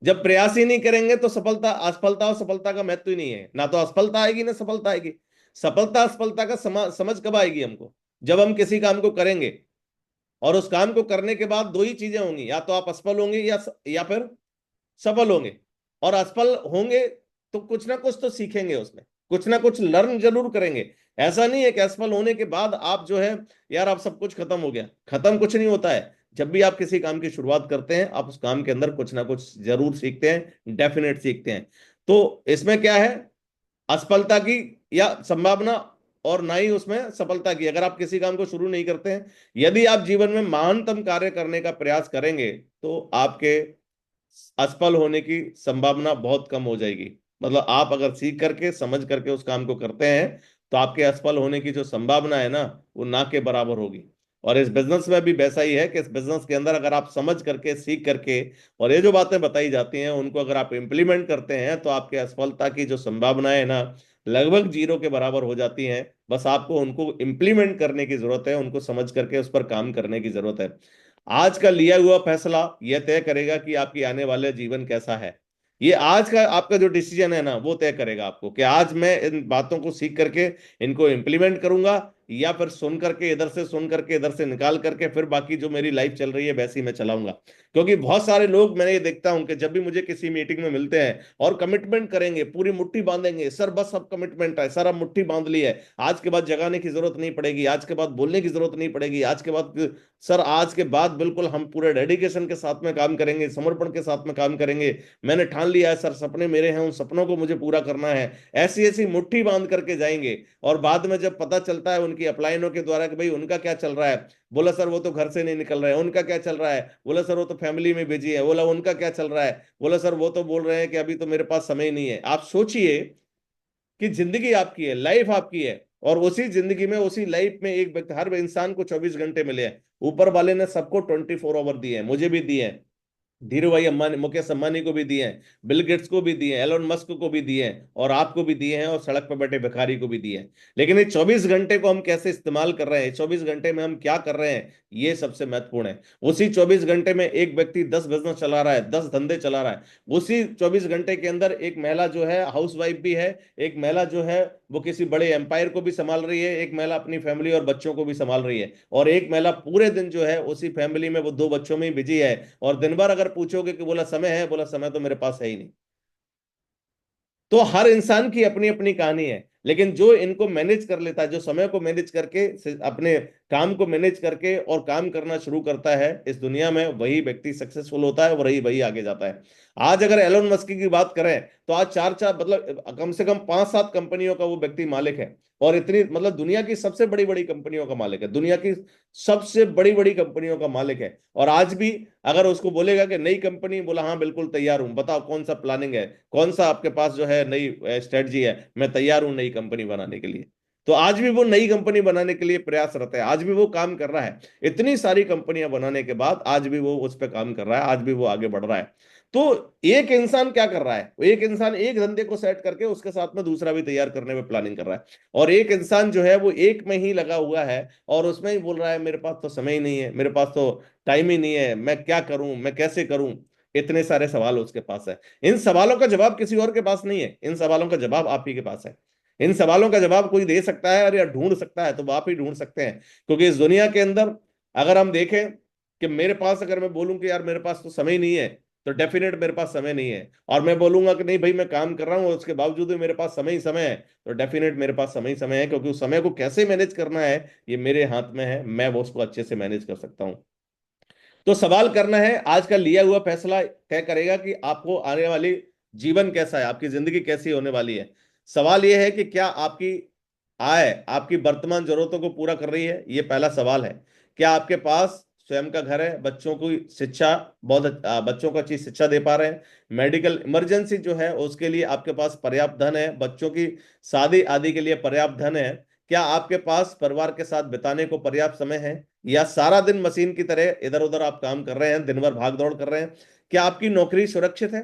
जब प्रयास ही नहीं करेंगे तो सफलता, असफलता और सफलता का महत्व ही नहीं है। ना तो असफलता आएगी ना सफलता आएगी। सफलता असफलता का समझ कब आएगी हमको? जब हम किसी काम को करेंगे, और उस काम को करने के बाद दो ही चीजें होंगी, या तो आप असफल होंगे या फिर सफल होंगे। और असफल होंगे तो कुछ ना कुछ तो सीखेंगे उसमें, कुछ ना कुछ लर्न जरूर करेंगे। ऐसा नहीं है कि असफल होने के बाद आप जो है, यार आप सब कुछ खत्म हो गया, खत्म कुछ नहीं होता है। जब भी आप किसी काम की शुरुआत करते हैं, आप उस काम के अंदर कुछ ना कुछ जरूर सीखते हैं, डेफिनेट सीखते हैं। तो इसमें क्या है, असफलता की या संभावना, और ना ही उसमें सफलता की, अगर आप किसी काम को शुरू नहीं करते हैं। यदि आप जीवन में महानतम कार्य करने का प्रयास करेंगे, तो आपके असफल होने की संभावना बहुत कम हो जाएगी। मतलब आप अगर सीख करके समझ करके उस काम को करते हैं, तो आपके असफल होने की जो संभावना है ना, वो ना के बराबर होगी। और इस बिजनेस में भी वैसा ही है कि इस बिजनेस के अंदर अगर आप समझ करके सीख करके और ये जो बातें बताई जाती हैं उनको अगर आप इम्प्लीमेंट करते हैं, तो आपके असफलता की जो संभावनाएं है ना, लगभग जीरो के बराबर हो जाती हैं। बस आपको उनको इम्प्लीमेंट करने की जरूरत है, उनको समझ करके उस पर काम करने की जरूरत है। आज का लिया हुआ फैसला यह तय करेगा कि आपकी आने वाले जीवन कैसा है। ये आज का आपका जो डिसीजन है ना, वो तय करेगा आपको कि आज मैं इन बातों को सीख करके इनको इम्प्लीमेंट करूंगा, या फिर सुन करके इधर से, सुन करके इधर से निकाल करके फिर बाकी जो मेरी लाइफ चल रही है वैसी मैं चलाऊंगा। क्योंकि बहुत सारे लोग मैंने ये देखता हूं कि जब भी मुझे किसी मीटिंग में मिलते हैं और कमिटमेंट करेंगे, पूरी मुट्ठी बांधेंगे, सर बस अब कमिटमेंट है सर, अब मुट्ठी बांध ली है, आज के बाद जगाने की जरूरत नहीं पड़ेगी, आज के बाद बोलने की जरूरत नहीं पड़ेगी, आज के बाद सर, आज के बाद बिल्कुल हम पूरे डेडिकेशन के साथ में काम करेंगे, समर्पण के साथ में काम करेंगे, मैंने ठान लिया है सर, सपने मेरे हैं, उन सपनों को मुझे पूरा करना है। ऐसी ऐसी मुट्ठी बांध करके जाएंगे। और बाद में जब पता चलता है उनकी अपलाइनों के द्वारा कि भाई उनका क्या चल रहा है, बोला सर वो तो घर से नहीं निकल रहे हैं, उनका क्या चल रहा है, बोला सर वो तो फैमिली में बिजी है, बोला उनका क्या चल रहा है, बोला सर वो तो बोल रहे हैं कि अभी तो मेरे पास समय ही नहीं है। आप सोचिए कि जिंदगी आपकी है, लाइफ आपकी है, और उसी जिंदगी में, उसी लाइफ में एक व्यक्ति, हर इंसान को 24 घंटे मिले हैं। ऊपर वाले ने सबको 24 आवर दिए हैं, मुझे भी दिए हैं, धीरू भाई अंबानी, मुकेश अंबानी को भी दिए हैं, बिल गेट्स को भी दिए हैं, एलोन मस्क को भी दिए हैं, और आपको भी दिए हैं, और सड़क पर बैठे भिखारी को भी दिए हैं। लेकिन ये 24 घंटे को हम कैसे इस्तेमाल कर रहे हैं, 24 घंटे में हम क्या कर रहे हैं, ये सबसे महत्वपूर्ण है। उसी 24 घंटे में एक व्यक्ति 10 बिजनेस चला रहा है, 10 धंधे चला रहा है। उसी 24 घंटे के अंदर एक महिला जो है हाउस वाइफ भी है, एक महिला जो है वो किसी बड़े एम्पायर को भी संभाल रही है, एक महिला अपनी फैमिली और बच्चों को भी संभाल रही है, और एक महिला पूरे दिन जो है उसी फैमिली में वो दो बच्चों में ही बिजी है। और दिन भर अगर पूछोगे कि बोला समय है, बोला समय तो मेरे पास है ही नहीं। तो हर इंसान की अपनी अपनी कहानी है। लेकिन जो इनको मैनेज कर लेता है, जो समय को मैनेज करके अपने काम को मैनेज करके और काम करना शुरू करता है इस दुनिया में, वही व्यक्ति सक्सेसफुल होता है, वही वही आगे जाता है। आज अगर एलोन मस्क की बात करें, तो आज चार चार, मतलब कम से कम 5-7 कंपनियों का वो व्यक्ति मालिक है। और इतनी, मतलब दुनिया की सबसे बड़ी बड़ी कंपनियों का मालिक है, दुनिया की सबसे बड़ी बड़ी कंपनियों का मालिक है। और आज भी अगर उसको बोलेगा कि नई कंपनी, बोला हाँ बिल्कुल तैयार हूं, बताओ कौन सा प्लानिंग है, कौन सा आपके पास जो है नई स्ट्रेटजी है, मैं तैयार हूं नई कंपनी बनाने के लिए। तो आज भी वो नई कंपनी बनाने के लिए प्रयासरत है, आज भी वो काम कर रहा है। इतनी सारी कंपनियां बनाने के बाद आज भी वो उस पर काम कर रहा है, आज भी वो आगे बढ़ रहा है। तो एक इंसान क्या कर रहा है, एक इंसान एक धंधे को सेट करके उसके साथ में दूसरा भी तैयार करने में प्लानिंग कर रहा है। और एक इंसान जो है वो एक में ही लगा हुआ है, और उसमें ही बोल रहा है मेरे पास तो समय ही नहीं है, मेरे पास तो टाइम ही नहीं है, मैं क्या करूं, मैं कैसे करूं। इतने सारे सवाल उसके पास है। इन सवालों का जवाब किसी और के पास नहीं है, इन सवालों का जवाब आप ही के पास है। इन सवालों का जवाब कोई दे सकता है और या ढूंढ सकता है, तो वो आप ही ढूंढ सकते हैं। क्योंकि इस दुनिया के अंदर अगर हम देखें कि मेरे पास, अगर मैं बोलूं कि यार मेरे पास तो समय नहीं है, तो डेफिनेट मेरे पास समय नहीं है। और मैं बोलूंगा कि नहीं भाई मैं काम कर रहा हूं, उसके बावजूद भी मेरे पास समय ही समय है, तो डेफिनेट मेरे पास समय ही समय है। क्योंकि उस समय को कैसे मैनेज करना है, ये मेरे हाथ में है, मैं वो उसको अच्छे से मैनेज कर सकता हूं। तो सवाल करना है, आज का लिया हुआ फैसला तय करेगा कि आपको आने वाली जीवन कैसा है, आपकी जिंदगी कैसी होने वाली है। सवाल यह है कि क्या आपकी आय आपकी वर्तमान जरूरतों को पूरा कर रही है? ये पहला सवाल है। क्या आपके पास स्वयं का घर है? बच्चों की शिक्षा, बच्चों को अच्छी शिक्षा दे पा रहे हैं? मेडिकल इमरजेंसी जो है उसके लिए आपके पास पर्याप्त धन है? बच्चों की शादी आदि के लिए पर्याप्त धन है? क्या आपके पास परिवार के साथ बिताने को पर्याप्त समय है? या सारा दिन मशीन की तरह इधर उधर आप काम कर रहे हैं, दिन भर भाग दौड़ कर रहे हैं? क्या आपकी नौकरी सुरक्षित है?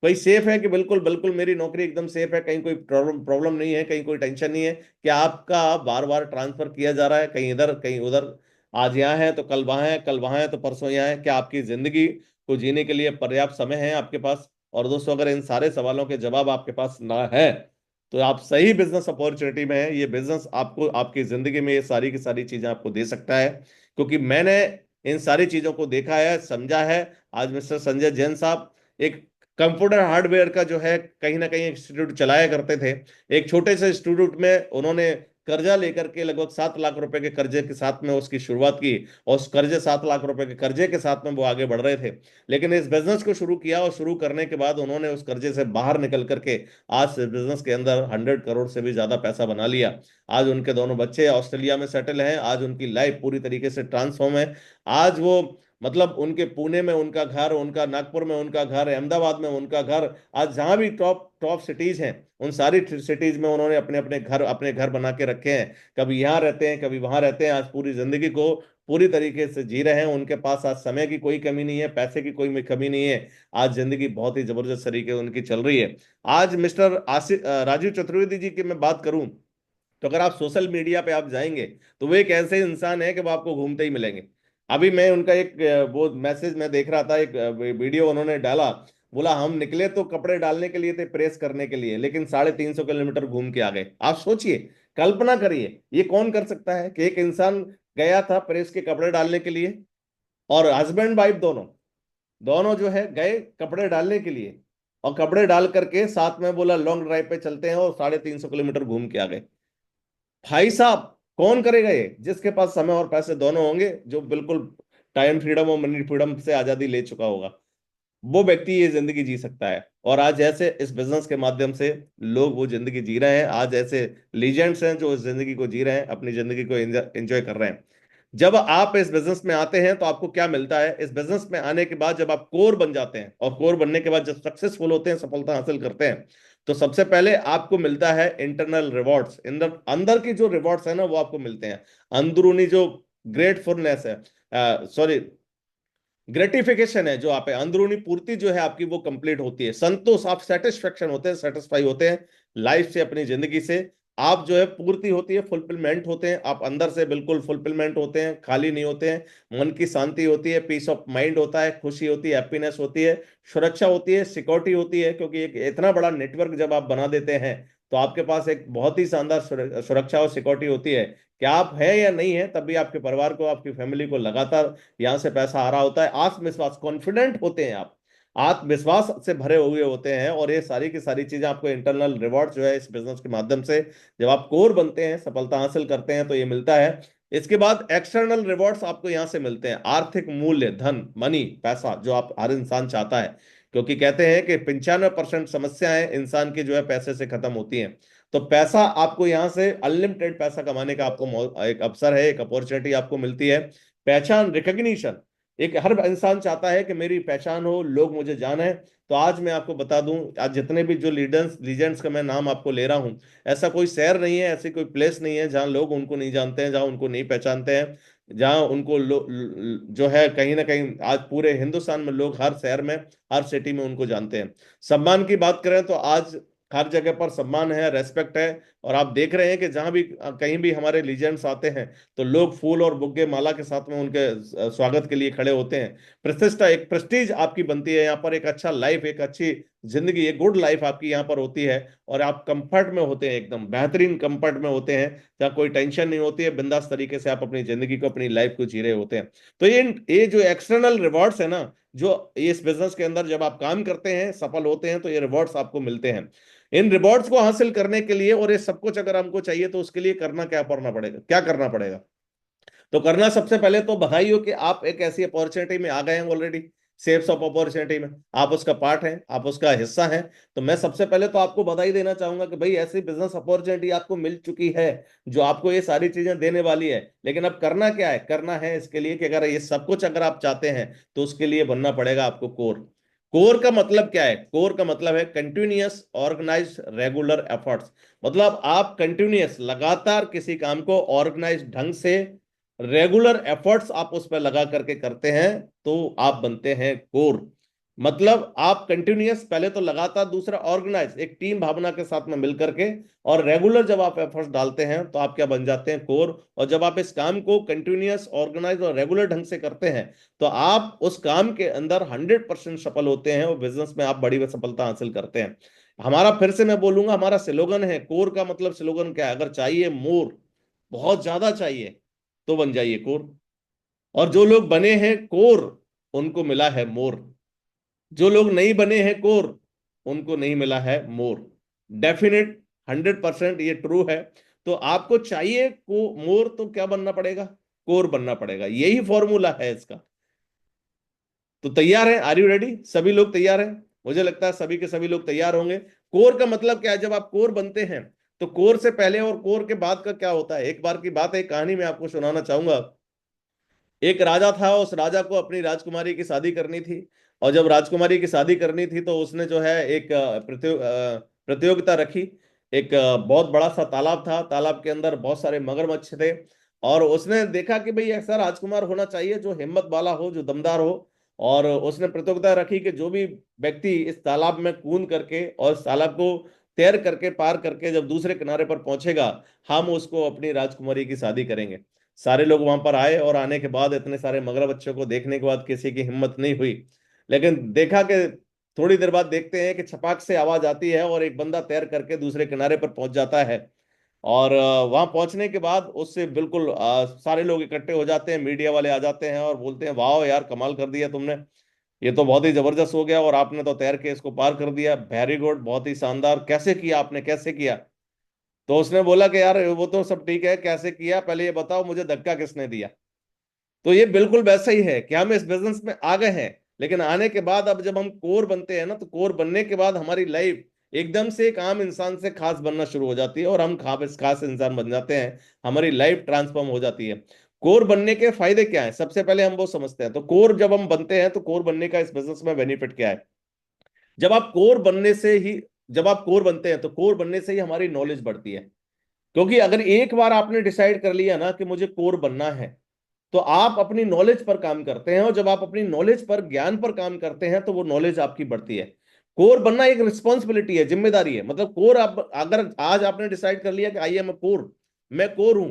कोई सेफ है कि बिल्कुल बिल्कुल मेरी नौकरी एकदम सेफ है, कहीं कोई प्रॉब्लम प्रॉब्लम नहीं है, कहीं कोई टेंशन नहीं है? क्या आपका बार बार ट्रांसफर किया जा रहा है, कहीं इधर कहीं उधर, आज यहाँ है तो कल वहां है, कल वहां है तो परसों यहाँ है? क्या आपकी जिंदगी को जीने के लिए पर्याप्त समय है आपके पास? और दोस्तों, अगर इन सारे सवालों के जवाब आपके पास ना है तो आप सही बिजनेस अपॉर्चुनिटी में है। ये बिजनेस आपको आपकी जिंदगी में ये सारी की सारी चीजें आपको दे सकता है, क्योंकि मैंने इन सारी चीजों को देखा है, समझा है। आज मिस्टर संजय जैन साहब एक कंप्यूटर हार्डवेयर का जो है कहीं ना कहीं इंस्टीट्यूट चलाया करते थे। एक छोटे से इंस्टीट्यूट में उन्होंने कर्जा लेकर के लगभग 7 लाख रुपए के कर्जे के साथ में उसकी शुरुआत की, और उस कर्जे 7 लाख रुपए के कर्जे के साथ में वो आगे बढ़ रहे थे। लेकिन इस बिजनेस को शुरू किया और शुरू करने के बाद उन्होंने उस कर्जे से बाहर निकल करके आज इस बिजनेस के अंदर 100 करोड़ से भी ज्यादा पैसा बना लिया। आज उनके दोनों बच्चे ऑस्ट्रेलिया में सेटल हैं, आज उनकी लाइफ पूरी तरीके से ट्रांसफॉर्म है। आज वो मतलब उनके पुणे में उनका घर, उनका नागपुर में उनका घर, अहमदाबाद में उनका घर, आज जहां भी टॉप टॉप सिटीज हैं उन सारी सिटीज में उन्होंने अपने घर बना के रखे हैं। कभी यहाँ रहते हैं, कभी वहां रहते हैं। आज पूरी जिंदगी को पूरी तरीके से जी रहे हैं। उनके पास आज समय की कोई कमी नहीं है, पैसे की कोई कमी नहीं है। आज जिंदगी बहुत ही जबरदस्त तरीके से उनकी चल रही है। आज मिस्टर राजीव चतुर्वेदी जी की मैं बात करूं, तो अगर आप सोशल मीडिया पे आप जाएंगे तो वो एक ऐसे इंसान है कि वो आपको घूमते ही मिलेंगे। अभी मैं उनका एक वो मैसेज मैं देख रहा था, एक वीडियो उन्होंने डाला। बोला हम निकले तो कपड़े डालने के लिए थे, प्रेस करने के लिए, लेकिन 350 किलोमीटर घूम के आ गए। आप सोचिए, कल्पना करिए, ये कौन कर सकता है कि एक इंसान गया था प्रेस के कपड़े डालने के लिए, और हस्बैंड वाइफ दोनों दोनों जो है गए कपड़े डालने के लिए, और कपड़े डाल करके साथ में बोला लॉन्ग ड्राइव पे चलते हैं, और 350 किलोमीटर घूम के आ गए। भाई साहब, कौन करेगा ये? जिसके पास समय और पैसे दोनों होंगे, जो बिल्कुल टाइम फ्रीडम और मनी फ्रीडम से आजादी ले चुका होगा, वो व्यक्ति ये जिंदगी जी सकता है। और आज ऐसे इस बिजनेस के माध्यम से लोग वो जिंदगी जी रहे हैं। आज ऐसे लीजेंड्स हैं जो इस जिंदगी को जी रहे हैं, अपनी जिंदगी को एंजॉय कर रहे हैं। जब आप इस बिजनेस में आते हैं तो आपको क्या मिलता है? इस बिजनेस में आने के बाद जब आप कोर बन जाते हैं, और कोर बनने के बाद जब सक्सेसफुल होते हैं, सफलता हासिल करते हैं, तो सबसे पहले आपको मिलता है इंटरनल रिवॉर्ड्स। अंदर अंदर की जो रिवॉर्ड्स है ना, वो आपको मिलते हैं। अंदरूनी जो ग्रेटफुलनेस है, सॉरी, ग्रेटिफिकेशन है, जो आप है अंदरूनी पूर्ति जो है आपकी, वो कंप्लीट होती है। संतोष, आप सेटिस्फेक्शन होते हैं, सेटिस्फाई होते हैं लाइफ से, अपनी जिंदगी से। आप जो है पूर्ति होती है, फुलफिलमेंट होते हैं, आप अंदर से बिल्कुल फुलफिलमेंट होते हैं, खाली नहीं होते हैं। मन की शांति होती है, पीस ऑफ माइंड होता है, खुशी होती है, हैप्पीनेस होती है, सुरक्षा होती है, सिक्योरिटी होती है। क्योंकि एक इतना बड़ा नेटवर्क जब आप बना देते हैं तो आपके पास एक बहुत ही शानदार सुरक्षा और सिक्योरिटी होती है। क्या आप हैं या नहीं है, तब भी आपके परिवार को, आपकी फैमिली को लगातार यहां से पैसा आ रहा होता है। आत्मविश्वास, कॉन्फिडेंट होते हैं आप, आत्मविश्वास से भरे हुए होते हैं। और ये सारी की सारी चीजें आपको इंटरनल रिवॉर्ड जो है इस बिजनेस के माध्यम से, जब आप कोर बनते हैं, सफलता हासिल करते हैं, तो ये मिलता है। इसके बाद एक्सटर्नल रिवॉर्ड्स आपको यहां से मिलते हैं। आर्थिक मूल्य, धन, मनी, पैसा, जो आप हर इंसान चाहता है। क्योंकि कहते हैं कि 95% समस्याएं इंसान की जो है पैसे से खत्म होती हैं। तो पैसा आपको यहां से अनलिमिटेड पैसा कमाने का आपको एक अवसर है, एक अपॉर्चुनिटी आपको मिलती है। पहचान, रिकग्निशन, एक हर इंसान चाहता है कि मेरी पहचान हो, लोग मुझे जाने। तो आज मैं आपको बता दूं, आज जितने भी जो लीडर्स लीजेंड्स का मैं नाम आपको ले रहा हूं, ऐसा कोई शहर नहीं है, ऐसी कोई प्लेस नहीं है जहां लोग उनको नहीं जानते हैं, जहां उनको नहीं पहचानते हैं, जहां उनको जो है कहीं ना कहीं आज पूरे हिंदुस्तान में लोग, हर शहर में, हर सिटी में उनको जानते हैं। सम्मान की बात करें तो आज हर जगह पर सम्मान है, रेस्पेक्ट है। और आप देख रहे हैं कि जहां भी कहीं भी हमारे लीजेंड्स आते हैं तो लोग फूल और बुग्गे माला के साथ में उनके स्वागत के लिए खड़े होते हैं। प्रतिष्ठा, एक प्रेस्टीज आपकी बनती है यहाँ पर, एक अच्छा लाइफ, एक अच्छी जिंदगी, एक गुड लाइफ आपकी यहाँ पर होती है। और आप कंफर्ट में होते हैं, एकदम बेहतरीन कंफर्ट में होते हैं, जहाँ कोई टेंशन नहीं होती है। बिंदास तरीके से आप अपनी जिंदगी को, अपनी लाइफ को जी रहे होते हैं। तो ये जो एक्सटर्नल रिवॉर्ड्स है ना, जो इस बिजनेस के अंदर जब आप काम करते हैं, सफल होते हैं, तो ये रिवॉर्ड्स आपको मिलते हैं। इन रिवॉर्ड्स को हासिल करने के लिए, और ये सब कुछ अगर हमको चाहिए, तो उसके लिए करना क्या पड़ना पड़ेगा, क्या करना पड़ेगा? तो करना सबसे पहले तो बधाई हो कि आप एक ऐसी अपॉर्चुनिटी में आ गए हैं ऑलरेडी। सेफ्स ऑफ अपॉर्चुनिटी में, आप उसका पार्ट हैं, आप उसका हिस्सा हैं। तो मैं सबसे पहले तो आपको बधाई देना चाहूंगा कि भाई ऐसी बिजनेस अपॉर्चुनिटी आपको मिल चुकी है जो आपको ये सारी चीजें देने वाली है। लेकिन अब करना क्या है, करना है इसके लिए कि अगर ये सब कुछ अगर आप चाहते हैं तो उसके लिए बनना पड़ेगा आपको कोर। कोर का मतलब क्या है? कोर का मतलब है कंटिन्यूअस ऑर्गेनाइज रेगुलर एफर्ट्स। मतलब आप कंटिन्यूअस लगातार किसी काम को ऑर्गेनाइज ढंग से रेगुलर एफर्ट्स आप उस पर लगा करके करते हैं तो आप बनते हैं कोर। मतलब आप कंटिन्यूअस पहले तो लगातार, दूसरा ऑर्गेनाइज एक टीम भावना के साथ में मिलकर के, और रेगुलर जब आप एफर्ट्स डालते हैं तो आप क्या बन जाते हैं, कोर। और जब आप इस काम को कंटिन्यूअस ऑर्गेनाइज और रेगुलर ढंग से करते हैं तो आप उस काम के अंदर 100% सफल होते हैं और बिजनेस में आप बड़ी सफलता हासिल करते हैं। हमारा, फिर से मैं बोलूंगा, हमारा स्लोगन है कोर का मतलब स्लोगन क्या है? अगर चाहिए मोर, बहुत ज्यादा चाहिए, तो बन जाइए कोर। और जो लोग बने हैं कोर उनको मिला है मोर, जो लोग नहीं बने हैं कोर उनको नहीं मिला है मोर। डेफिनेट, 100% ये ट्रू है। तो आपको चाहिए को मोर, तो क्या बनना पड़ेगा? कोर बनना पड़ेगा। यही फॉर्मूला है इसका। तो तैयार है? Are you ready? सभी लोग तैयार हैं? मुझे लगता है सभी के सभी लोग तैयार होंगे। कोर का मतलब क्या है? जब आप कोर बनते हैं तो कोर से पहले और कोर के बाद का क्या होता है? एक बार की बात है, एक कहानी मैं आपको सुनाना चाहूंगा। एक राजा था, उस राजा को अपनी राजकुमारी की शादी करनी थी। और जब राजकुमारी की शादी करनी थी तो उसने जो है एक प्रतियोगिता रखी। एक बहुत बड़ा सा तालाब था, तालाब के अंदर बहुत सारे मगरमच्छ थे। और उसने देखा कि भाई ऐसा राजकुमार होना चाहिए जो हिम्मत वाला हो, जो दमदार हो। और उसने प्रतियोगिता रखी कि जो भी व्यक्ति इस तालाब में कूद करके और इस तालाब को तैर करके पार करके जब दूसरे किनारे पर पहुंचेगा, हम उसको अपनी राजकुमारी की शादी करेंगे। सारे लोग वहां पर आए और आने के बाद इतने सारे मगरमच्छ बच्चों को देखने के बाद किसी की हिम्मत नहीं हुई। लेकिन देखा कि थोड़ी देर बाद देखते हैं कि छपाक से आवाज आती है और एक बंदा तैर करके दूसरे किनारे पर पहुंच जाता है। और वहां पहुंचने के बाद उससे बिल्कुल सारे लोग इकट्ठे हो जाते हैं, मीडिया वाले आ जाते हैं और बोलते हैं वाह यार, कमाल कर दिया तुमने, ये तो बहुत ही जबरदस्त हो गया और आपने तो तैर के इसको पार कर दिया, वेरी गुड, बहुत ही शानदार, कैसे किया आपने, कैसे किया? तो उसने बोला कि यार वो तो सब ठीक है, कैसे किया पहले ये बताओ, मुझे धक्का किसने दिया? तो ये बिल्कुल वैसा ही है कि हम इस बिजनेस में आ गए हैं, लेकिन आने के बाद अब जब हम कोर बनते हैं ना, तो कोर बनने के बाद हमारी लाइफ एकदम से एक आम इंसान से खास बनना शुरू हो जाती है और हम खास खास इंसान बन जाते हैं। हमारी लाइफ ट्रांसफॉर्म हो जाती है। कोर बनने के फायदे क्या है, सबसे पहले हम वो समझते हैं। तो कोर जब हम बनते हैं तो कोर बनने का इस बिजनेस में बेनिफिट क्या है? जब आप कोर बनने से ही जब आप कोर बनते हैं तो कोर बनने से ही हमारी नॉलेज बढ़ती है। क्योंकि अगर एक बार आपने डिसाइड कर लिया ना कि मुझे कोर बनना है, तो आप अपनी नॉलेज पर काम करते हैं और जब आप अपनी नॉलेज पर, ज्ञान पर काम करते हैं तो वो नॉलेज आपकी बढ़ती है। कोर बनना एक रिस्पॉन्सिबिलिटी है, जिम्मेदारी है। मतलब कोर, आप अगर आज आपने डिसाइड कर लिया कि आई एम अ कोर, मैं कोर हूं,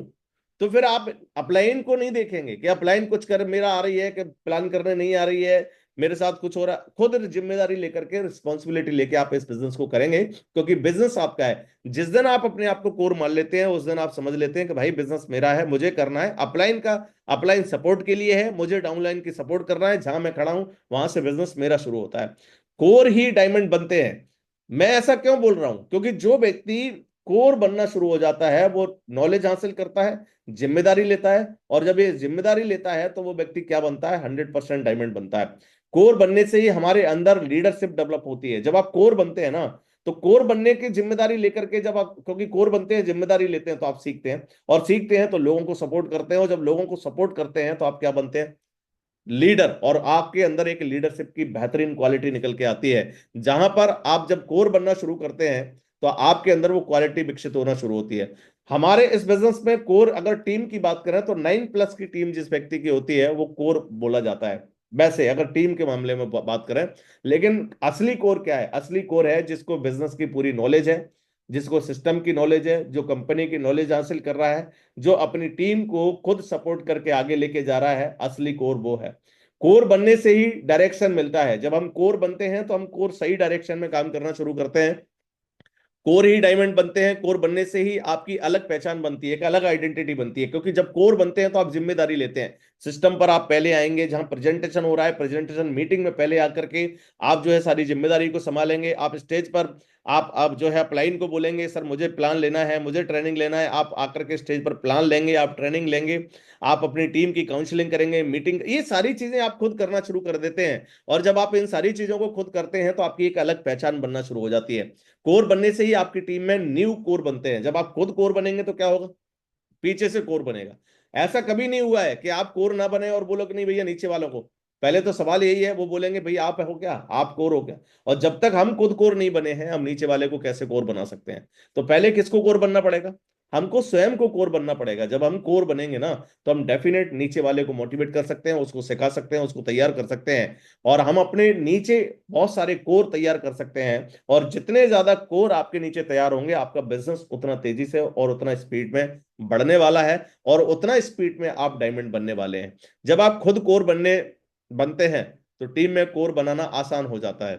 तो फिर आप अपलाइन को नहीं देखेंगे कि अपलाइन कुछ कर, मेरा आ रही है कि प्लान करने नहीं आ रही है, मेरे साथ कुछ हो रहा। खुद जिम्मेदारी लेकर के, रिस्पॉन्सिबिलिटी लेके आप इस बिजनेस को करेंगे, क्योंकि बिजनेस आपका है। जिस दिन आप अपने आप को कोर मान लेते हैं उस दिन आप समझ लेते हैं कि भाई बिजनेस मेरा है, मुझे करना है। अपलाइन का, अपलाइन सपोर्ट के लिए है, मुझे डाउनलाइन की सपोर्ट करना है। जहां मैं खड़ा हूं वहां से बिजनेस मेरा शुरू होता है। कोर ही डायमंड बनते हैं। मैं ऐसा क्यों बोल रहा हूं? क्योंकि जो व्यक्ति कोर बनना शुरू हो जाता है वो नॉलेज हासिल करता है, जिम्मेदारी लेता है, और जब ये जिम्मेदारी लेता है तो वो व्यक्ति क्या बनता है? 100% डायमंड बनता है। कोर बनने से ही हमारे अंदर लीडरशिप डेवलप होती है। जब आप कोर बनते हैं ना, तो कोर बनने की जिम्मेदारी लेकर के जब आप, क्योंकि कोर बनते हैं, जिम्मेदारी लेते हैं, तो आप सीखते हैं, और सीखते हैं तो लोगों को सपोर्ट करते हैं, और जब लोगों को सपोर्ट करते हैं तो आप क्या बनते हैं? लीडर। और आपके अंदर एक लीडरशिप की बेहतरीन क्वालिटी निकल के आती है। जहां पर आप जब कोर बनना शुरू करते हैं तो आपके अंदर वो क्वालिटी विकसित होना शुरू होती है। हमारे इस बिजनेस में कोर, अगर टीम की बात करें तो 9+ की टीम जिस व्यक्ति की होती है वो कोर बोला जाता है, वैसे अगर टीम के मामले में बात करें। लेकिन असली कोर क्या है? असली कोर है जिसको बिजनेस की पूरी नॉलेज है, जिसको सिस्टम की नॉलेज है, जो कंपनी की नॉलेज हासिल कर रहा है, जो अपनी टीम को खुद सपोर्ट करके आगे लेके जा रहा है। असली कोर वो है। कोर बनने से ही डायरेक्शन मिलता है। जब हम कोर बनते हैं तो हम कोर सही डायरेक्शन में काम करना शुरू करते हैं। कोर ही डायमंड बनते हैं। कोर बनने से ही आपकी अलग पहचान बनती है, एक अलग आइडेंटिटी बनती है। क्योंकि जब कोर बनते हैं तो आप जिम्मेदारी लेते हैं। सिस्टम पर आप पहले आएंगे, जहां प्रेजेंटेशन हो रहा है प्रेजेंटेशन मीटिंग में पहले आकर के आप जो है सारी जिम्मेदारी को संभालेंगे। आप स्टेज पर आप जो है अपलाइन को बोलेंगे सर मुझे प्लान लेना है, मुझे ट्रेनिंग लेना है, आप आकर के स्टेज पर प्लान लेंगे, आप ट्रेनिंग लेंगे, आप अपनी टीम की काउंसलिंग करेंगे, मीटिंग, ये सारी चीजें आप खुद करना शुरू कर देते हैं। और जब आप इन सारी चीजों को खुद करते हैं तो आपकी एक अलग पहचान बनना शुरू हो जाती है। कोर बनने से ही आपकी टीम में न्यू कोर बनते हैं। जब आप खुद कोर बनेंगे तो क्या होगा, पीछे से कोर बनेगा। ऐसा कभी नहीं हुआ है कि आप कोर ना बने और बोलो कि नहीं भैया नीचे वालों को। पहले तो सवाल यही है, वो बोलेंगे भैया आप हो क्या, आप कोर हो क्या। और जब तक हम खुद कोर नहीं बने हैं हम नीचे वाले को कैसे कोर बना सकते हैं। तो पहले किसको कोर बनना पड़ेगा, हमको स्वयं को कोर बनना पड़ेगा। जब हम कोर बनेंगे ना तो हम डेफिनेट नीचे वाले को मोटिवेट कर सकते हैं, उसको सिखा सकते हैं, उसको तैयार कर सकते हैं, और हम अपने नीचे बहुत सारे कोर तैयार कर सकते हैं। और जितने ज्यादा कोर आपके नीचे तैयार होंगे आपका बिजनेस उतना तेजी से और उतना स्पीड में बढ़ने वाला है, और उतना स्पीड में आप डायमंड बनने वाले हैं। जब आप खुद कोर बनते हैं तो टीम में कोर बनाना आसान हो जाता है।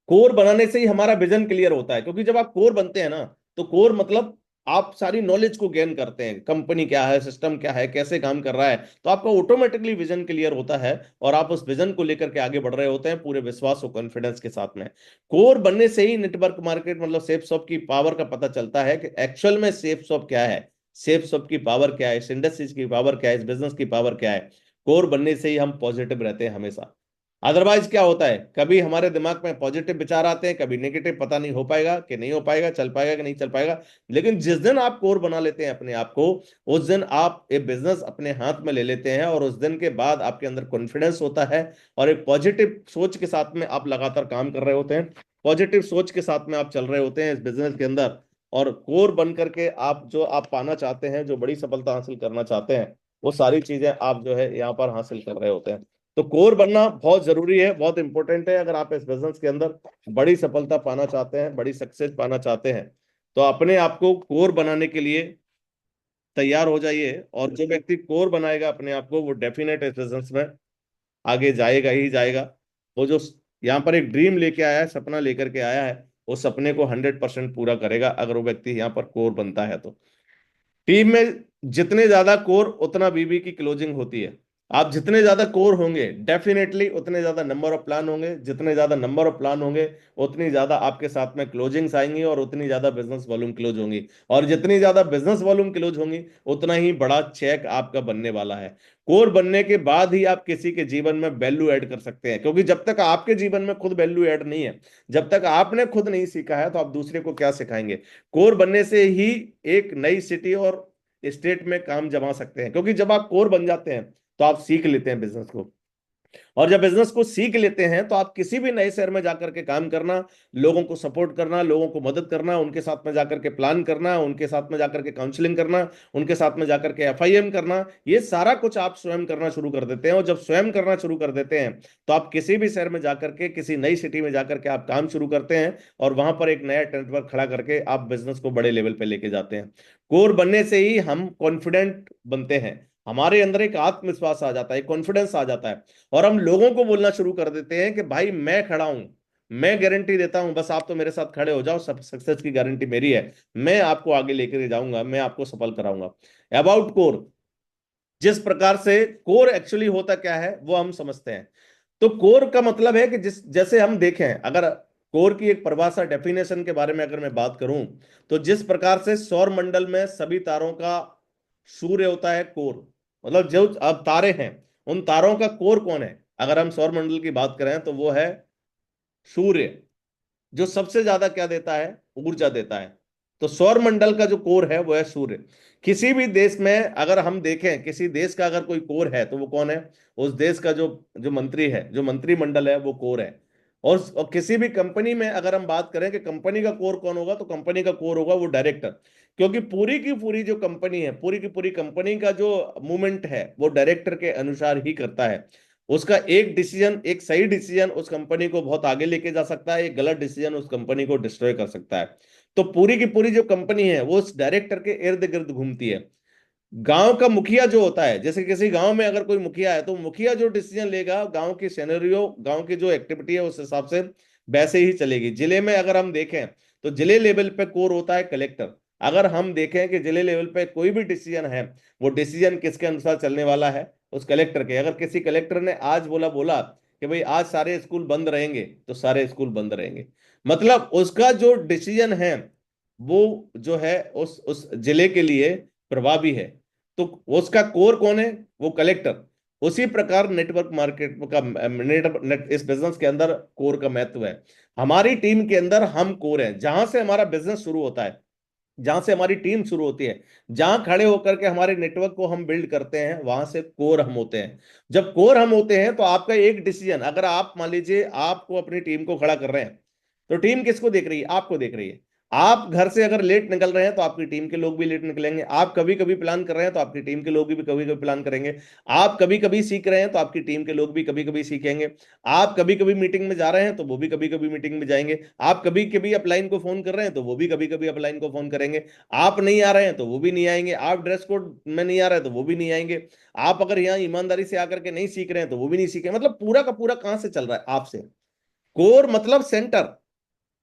कोर बनाने से ही हमारा विजन क्लियर होता है, क्योंकि जब आप कोर बनते हैं ना तो कोर मतलब आप सारी नॉलेज को गेन करते हैं, कंपनी क्या है, सिस्टम क्या है, कैसे काम कर रहा है, तो आपका ऑटोमेटिकली विजन क्लियर होता है और आप उस विजन को लेकर के आगे बढ़ रहे होते हैं पूरे विश्वास और कॉन्फिडेंस के साथ में। कोर बनने से ही नेटवर्क मार्केट मतलब सेफ शॉप की पावर का पता चलता है कि एक्चुअल में सेफ शॉप क्या है, सेफ शॉप की पावर क्या है, इस इंडस्ट्रीज की पावर क्या है, इस बिजनेस की पावर क्या है। कोर बनने से ही हम पॉजिटिव रहते हैं हमेशा। अदरवाइज क्या होता है, कभी हमारे दिमाग में पॉजिटिव विचार आते हैं, कभी नेगेटिव, पता नहीं हो पाएगा कि नहीं हो पाएगा, चल पाएगा कि नहीं चल पाएगा। लेकिन जिस दिन आप कोर बना लेते हैं अपने आप को, उस दिन आप एक बिजनेस अपने हाथ में ले लेते हैं, और उस दिन के बाद आपके अंदर कॉन्फिडेंस होता है और एक पॉजिटिव सोच के साथ में आप लगातार काम कर रहे होते हैं, पॉजिटिव सोच के साथ में आप चल रहे होते हैं इस बिजनेस के अंदर। और कोर बन करके आप जो आप पाना चाहते हैं, जो बड़ी सफलता हासिल करना चाहते हैं, वो सारी चीजें आप जो है यहाँ पर हासिल कर रहे होते हैं। तो कोर बनना बहुत जरूरी है, बहुत इंपॉर्टेंट है। अगर आप इस बिजनेस के अंदर बड़ी सफलता पाना चाहते हैं, बड़ी सक्सेस पाना चाहते हैं, तो अपने आप को कोर बनाने के लिए तैयार हो जाइए। और जो व्यक्ति कोर बनाएगा अपने आप को, वो डेफिनेट इस बिजनेस में आगे जाएगा ही जाएगा। वो जो यहाँ पर एक ड्रीम लेके आया है, सपना लेकर के आया है, वो सपने को 100% पूरा करेगा अगर वो व्यक्ति यहाँ पर कोर बनता है तो। टीम में जितने ज्यादा कोर उतना बीबी की क्लोजिंग होती है। आप जितने ज्यादा कोर होंगे डेफिनेटली उतने ज्यादा नंबर ऑफ प्लान होंगे, जितने ज्यादा नंबर ऑफ प्लान होंगे उतनी ज्यादा आपके साथ में क्लोजिंग्स आएंगी और उतनी ज्यादा बिजनेस वॉल्यूम क्लोज होंगी। और जितनी ज्यादा बिजनेस वॉल्यूम क्लोज होंगी उतना ही बड़ा चेक आपका बनने वाला है। कोर बनने के बाद ही आप किसी के जीवन में वैल्यू ऐड कर सकते हैं, क्योंकि जब तक आपके जीवन में खुद वैल्यू ऐड नहीं है, जब तक आपने खुद नहीं सीखा है, तो आप दूसरे को क्या सिखाएंगे। कोर बनने से ही एक नई सिटी और स्टेट में काम जमा सकते हैं, क्योंकि जब आप कोर बन जाते हैं तो आप सीख लेते हैं बिजनेस को। और जब बिजनेस को सीख लेते हैं तो आप किसी भी नए शहर में जाकर के काम करना, लोगों को सपोर्ट करना, लोगों को मदद करना, उनके साथ में जाकर के प्लान करना, उनके साथ में जाकर के काउंसलिंग करना, उनके साथ में जाकर के एफआईएम करना, ये सारा कुछ आप स्वयं करना शुरू कर देते हैं। और जब स्वयं करना शुरू कर देते हैं तो आप किसी भी शहर में जाकर के, किसी नई सिटी में जाकर के आप काम शुरू करते हैं, और वहां पर एक नया नेटवर्क खड़ा करके आप बिजनेस को बड़े लेवल पे लेके जाते हैं। कोर बनने से ही हम कॉन्फिडेंट बनते हैं, हमारे अंदर एक आत्मविश्वास आ जाता है, कॉन्फिडेंस आ जाता है, और हम लोगों को बोलना शुरू कर देते हैं कि भाई मैं खड़ा हूं, मैं गारंटी देता हूं, बस आप तो मेरे साथ खड़े हो जाओ, सब सक्सेस की गारंटी मेरी है, मैं आपको आगे लेकर जाऊंगा, मैं आपको सफल कराऊंगा। अबाउट कोर, जिस प्रकार से कोर एक्चुअली होता क्या है वो हम समझते हैं। तो कोर का मतलब है कि जिस जैसे हम देखें, अगर कोर की एक परिभाषा डेफिनेशन के बारे में अगर मैं बात करूं, तो जिस प्रकार से सौर मंडल में सभी तारों का सूर्य होता है कोर, मतलब जो अब तारे हैं उन तारों का कोर कौन है, अगर हम सौर मंडल की बात करें तो वो है सूर्य, जो सबसे ज्यादा क्या देता है, ऊर्जा देता है। तो सौर मंडल का जो कोर है वो है सूर्य। किसी भी देश में अगर हम देखें, किसी देश का अगर कोई कोर है तो वो कौन है, उस देश का जो जो मंत्री है, जो मंत्रिमंडल है, वो कोर है। और किसी भी कंपनी में अगर हम बात करें कि कंपनी का कोर कौन होगा, तो कंपनी का कोर होगा वो डायरेक्टर। क्योंकि पूरी की पूरी जो कंपनी है, पूरी की पूरी कंपनी का जो मूवमेंट है वो डायरेक्टर के अनुसार ही करता है। उसका एक डिसीजन, एक सही डिसीजन उस कंपनी को बहुत आगे लेके जा सकता है, एक गलत डिसीजन उस कंपनी को डिस्ट्रॉय कर सकता है। तो पूरी की पूरी जो कंपनी है वो उस डायरेक्टर के इर्द गिर्द घूमती है। गांव का मुखिया जो होता है, जैसे किसी गांव में अगर कोई मुखिया है तो मुखिया जो डिसीजन लेगा गांव की सिनेरियो, गांव की जो एक्टिविटी है उस हिसाब से वैसे ही चलेगी। जिले में अगर हम देखें तो जिले लेवल पे कोर होता है कलेक्टर। अगर हम देखें कि जिले लेवल पे कोई भी डिसीजन है, वो डिसीजन किसके अनुसार चलने वाला है, उस कलेक्टर के। अगर किसी कलेक्टर ने आज बोला बोला कि भाई आज सारे स्कूल बंद रहेंगे, तो सारे स्कूल बंद रहेंगे। मतलब उसका जो डिसीजन है वो जो है उस जिले के लिए प्रभावी है। तो उसका कोर कौन है? वो कलेक्टर। उसी प्रकार नेटवर्क मार्केट का इस बिजनेस के अंदर कोर का महत्व है। हमारी टीम के अंदर हम कोर हैं, जहां से हमारा बिजनेस शुरू होता है, जहां से हमारी टीम शुरू होती है, जहां खड़े होकर के हमारे नेटवर्क को हम बिल्ड करते हैं, वहां से कोर हम होते हैं। जब कोर हम होते हैं तो आपका एक डिसीजन, अगर आप मान लीजिए आपको अपनी टीम को खड़ा कर रहे हैं, तो टीम किसको देख रही है? आपको देख रही है। आप घर से अगर लेट निकल रहे हैं तो आपकी टीम के लोग भी लेट निकलेंगे। आप कभी कभी प्लान कर रहे हैं तो आपकी टीम के लोग भी कभी कभी प्लान करेंगे। आप कभी कभी सीख रहे हैं तो आपकी टीम के लोग भी कभी कभी सीखेंगे। आप कभी कभी मीटिंग में जा रहे हैं तो वो भी कभी कभी मीटिंग में जाएंगे। आप कभी कभी अपलाइन को फोन कर रहे हैं तो वो भी कभी कभी अपलाइन को फोन करेंगे। आप नहीं आ रहे हैं तो वो भी नहीं आएंगे। आप ड्रेस कोड में नहीं आ रहे हैं तो वो भी नहीं आएंगे। आप अगर यहाँ ईमानदारी से आकर के नहीं सीख रहे हैं तो वो भी नहीं सीखेंगे। मतलब पूरा का पूरा कहां से चल रहा है? आपसे। कोर मतलब सेंटर,